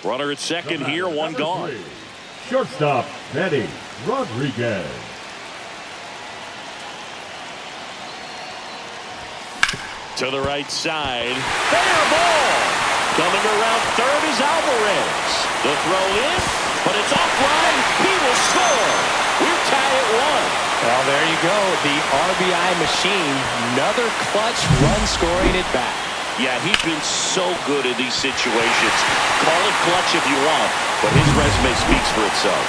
Runner at second here, 1 gone. Shortstop, Benny Rodriguez. To the right side. Fair ball. Coming around third is Alvarez. The throw in, but it's offline. He will score. We're tied at 1. Well, there you go. The RBI machine. Another clutch run scoring it back. Yeah, he's been so good in these situations. Call it clutch if you want, but his resume speaks for itself.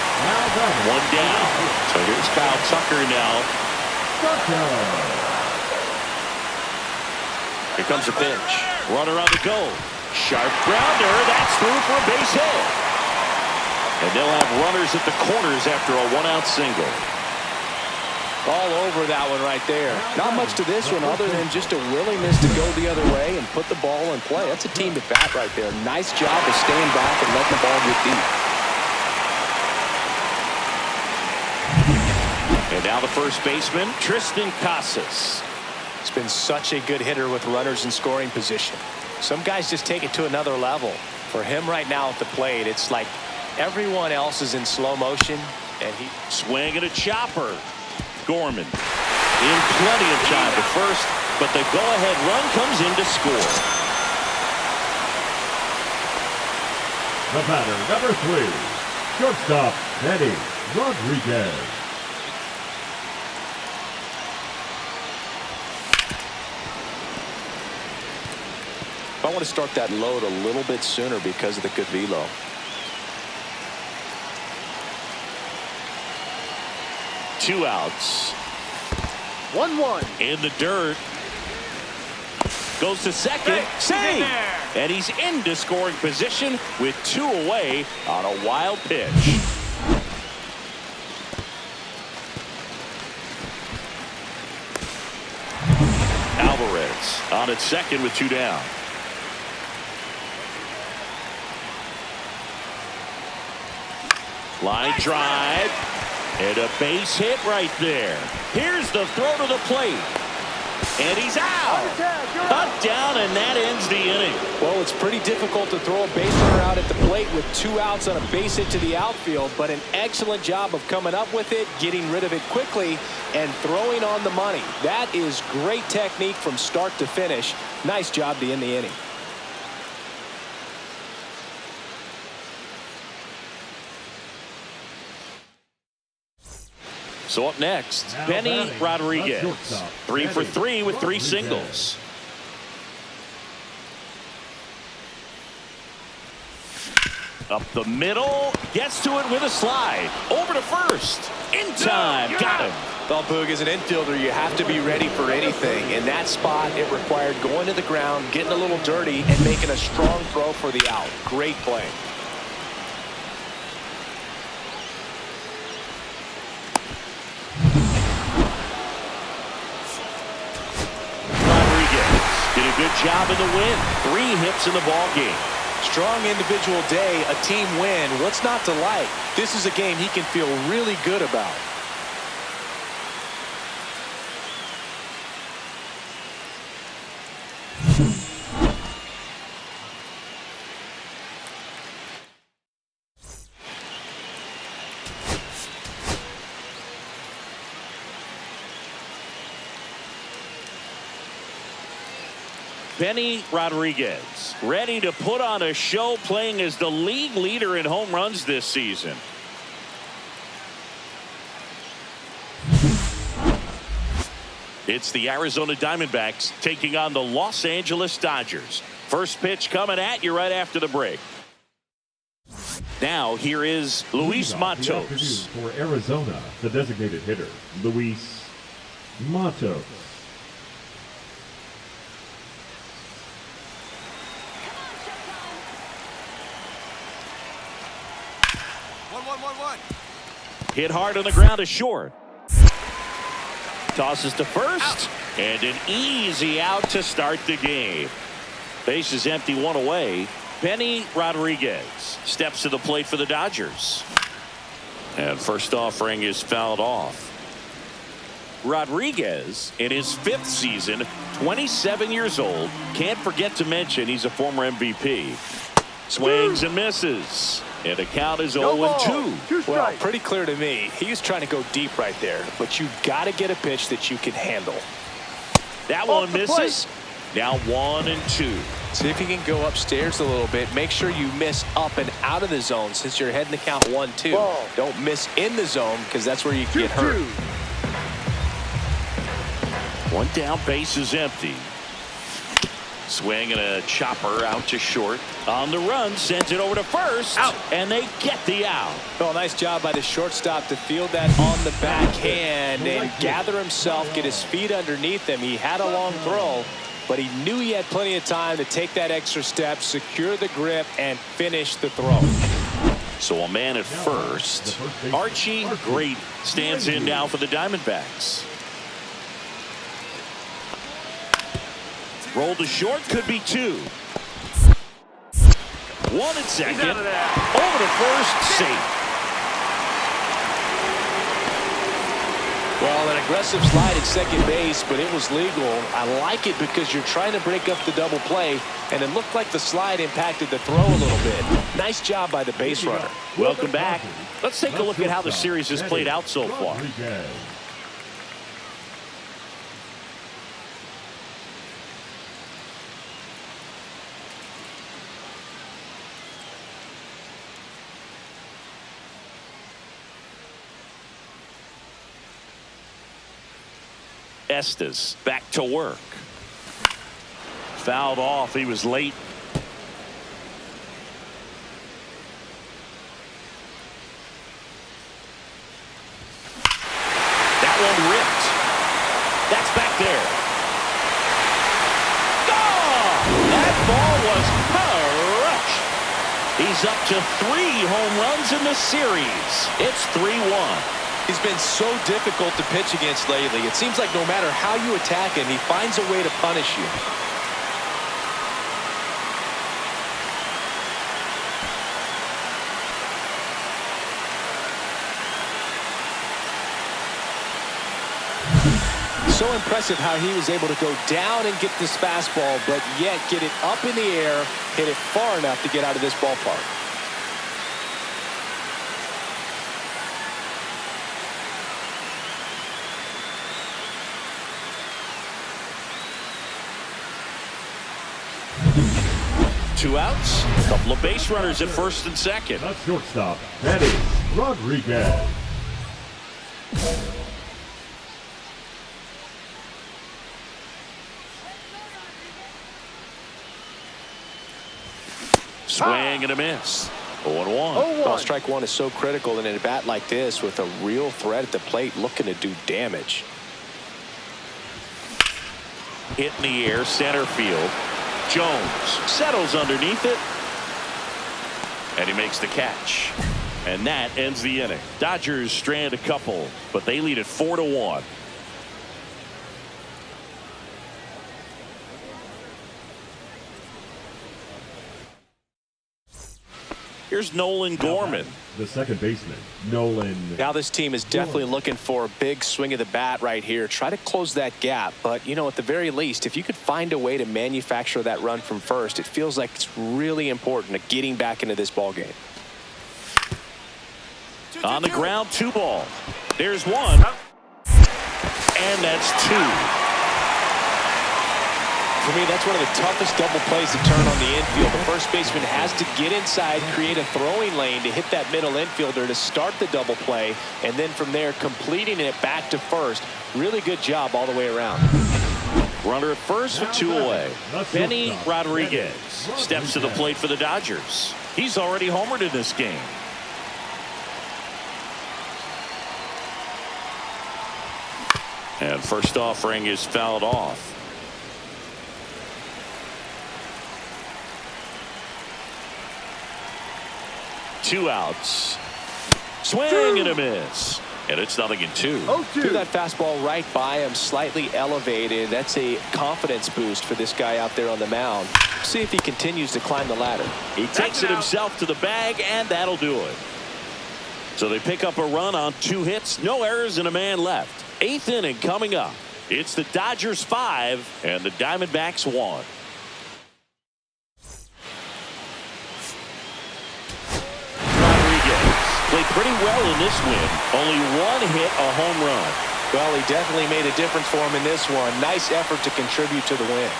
1 down. So here's Kyle Tucker now. Here comes a pitch. Runner on the go. Sharp grounder. That's through for a base hit. And they'll have runners at the corners after a 1-out single. All over that one right there. Not much to this one other than just a willingness to go the other way and put the ball in play. That's a team at bat right there. Nice job of staying back and letting the ball get deep. And now the first baseman, Tristan Casas. He's been such a good hitter with runners in scoring position. Some guys just take it to another level. For him right now at the plate, it's like everyone else is in slow motion, and he swinging a chopper. Gorman in plenty of time to first, but the go-ahead run comes in to score. The batter, number 3, shortstop, Benny Rodriguez. I want to start that load a little bit sooner because of the good velo. Two outs. 1-1. In the dirt. Goes to second. Save! And he's into scoring position with two away on a wild pitch. Alvarez on at second with two down. Line drive. And a base hit right there. Here's the throw to the plate. And he's out. Cut down, and that ends the inning. Well, it's pretty difficult to throw a base runner out at the plate with two outs on a base hit to the outfield, but an excellent job of coming up with it, getting rid of it quickly, and throwing on the money. That is great technique from start to finish. Nice job to end the inning. So up next, Now Benny batting, Rodriguez. left shortstop, 3 for Benny 3 with 3 Rodriguez. singles. Up the middle, gets to it with a slide. Over to first. In time, got him. Well, Boog, as an infielder, you have to be ready for anything. In that spot, it required going to the ground, getting a little dirty, and making a strong throw for the out. Great play. Rodriguez did a good job in the win. 3 hits in the ball game. Strong individual day, a team win. What's not to like? This is a game he can feel really good about. Benny Rodriguez ready to put on a show, playing as the league leader in home runs this season. It's the Arizona Diamondbacks taking on the Los Angeles Dodgers. First pitch coming at you right after the break. Now here is Luis Leadoff the afternoon Matos. for Arizona, the designated hitter, Luis Matos. Hit hard on the ground to short. Tosses to first. And an easy out to start the game. Base is empty, 1 away. Benny Rodriguez steps to the plate for the Dodgers. And first offering is fouled off. Rodriguez in his 5th season, 27 years old. Can't forget to mention he's a former MVP. Swings and misses. And the count is 0-2. Well, pretty clear to me. He was trying to go deep right there, but you got to get a pitch that you can handle. That one misses. Now 1-2. See if you can go upstairs a little bit. Make sure you miss up and out of the zone since you're heading the count 1-2. Don't miss in the zone because that's where you can get hurt. 1 down, base is empty. Swing and a chopper out to short. On the run, sends it over to first. Out. And they get the out. Well, nice job by the shortstop to field that on the backhand and gather himself, get his feet underneath him. He had a long throw, but he knew he had plenty of time to take that extra step, secure the grip, and finish the throw. So a man at first. Archie Grady stands in now for the Diamondbacks. Roll to short, could be 2. 1 at second. Over to first, safe. Well, an aggressive slide at second base, but it was legal. I like it because you're trying to break up the double play, and it looked like the slide impacted the throw a little bit. Nice job by the base runner. Welcome back. Let's take a look at how the series has played out so far. Estes back to work. Fouled off. He was late. That one ripped. That's back there. Oh! That ball was crushed. He's up to 3 home runs in the series. It's 3-1. He's been so difficult to pitch against lately. It seems like no matter how you attack him, he finds a way to punish you. So impressive how he was able to go down and get this fastball, but yet get it up in the air, hit it far enough to get out of this ballpark. Two outs, a couple of base runners at first and second. The shortstop, that is Rodriguez. Swing and a miss. 0-1. Ball strike one is so critical in a bat like this with a real threat at the plate looking to do damage. Hit in the air, center field. Jones settles underneath it. And he makes the catch. And that ends the inning. Dodgers strand a couple, but they lead it 4-1. Here's Nolan Gorman. The second baseman, Nolan. Now this team is definitely looking for a big swing of the bat right here. Try to close that gap. But, you know, at the very least, if you could find a way to manufacture that run from first, it feels like it's really important to getting back into this ball game. On the ground, 2 ball. There's 1. And that's 2. For me, that's one of the toughest double plays to turn on the infield. The first baseman has to get inside, create a throwing lane to hit that middle infielder to start the double play, and then from there completing it back to first. Really good job all the way around. Runner at first with 2 away. Benny Rodriguez steps to the plate for the Dodgers. He's already homered in this game. And first offering is fouled off. Two outs. Swing and a miss. And it's 0-2. Threw that fastball right by him, slightly elevated. That's a confidence boost for this guy out there on the mound. See if he continues to climb the ladder. He takes it himself to the bag, and that'll do it. So they pick up a run on 2 hits, no errors, and a man left. 8th inning coming up. It's the Dodgers 5 and the Diamondbacks 1. Played pretty well in this win. Only 1 hit, a home run. Well, he definitely made a difference for him in this one. Nice effort to contribute to the win.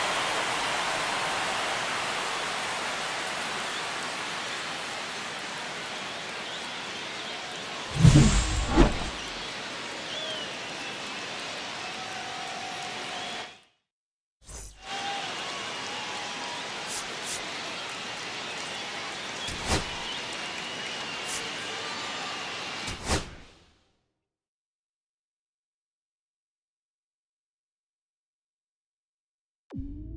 You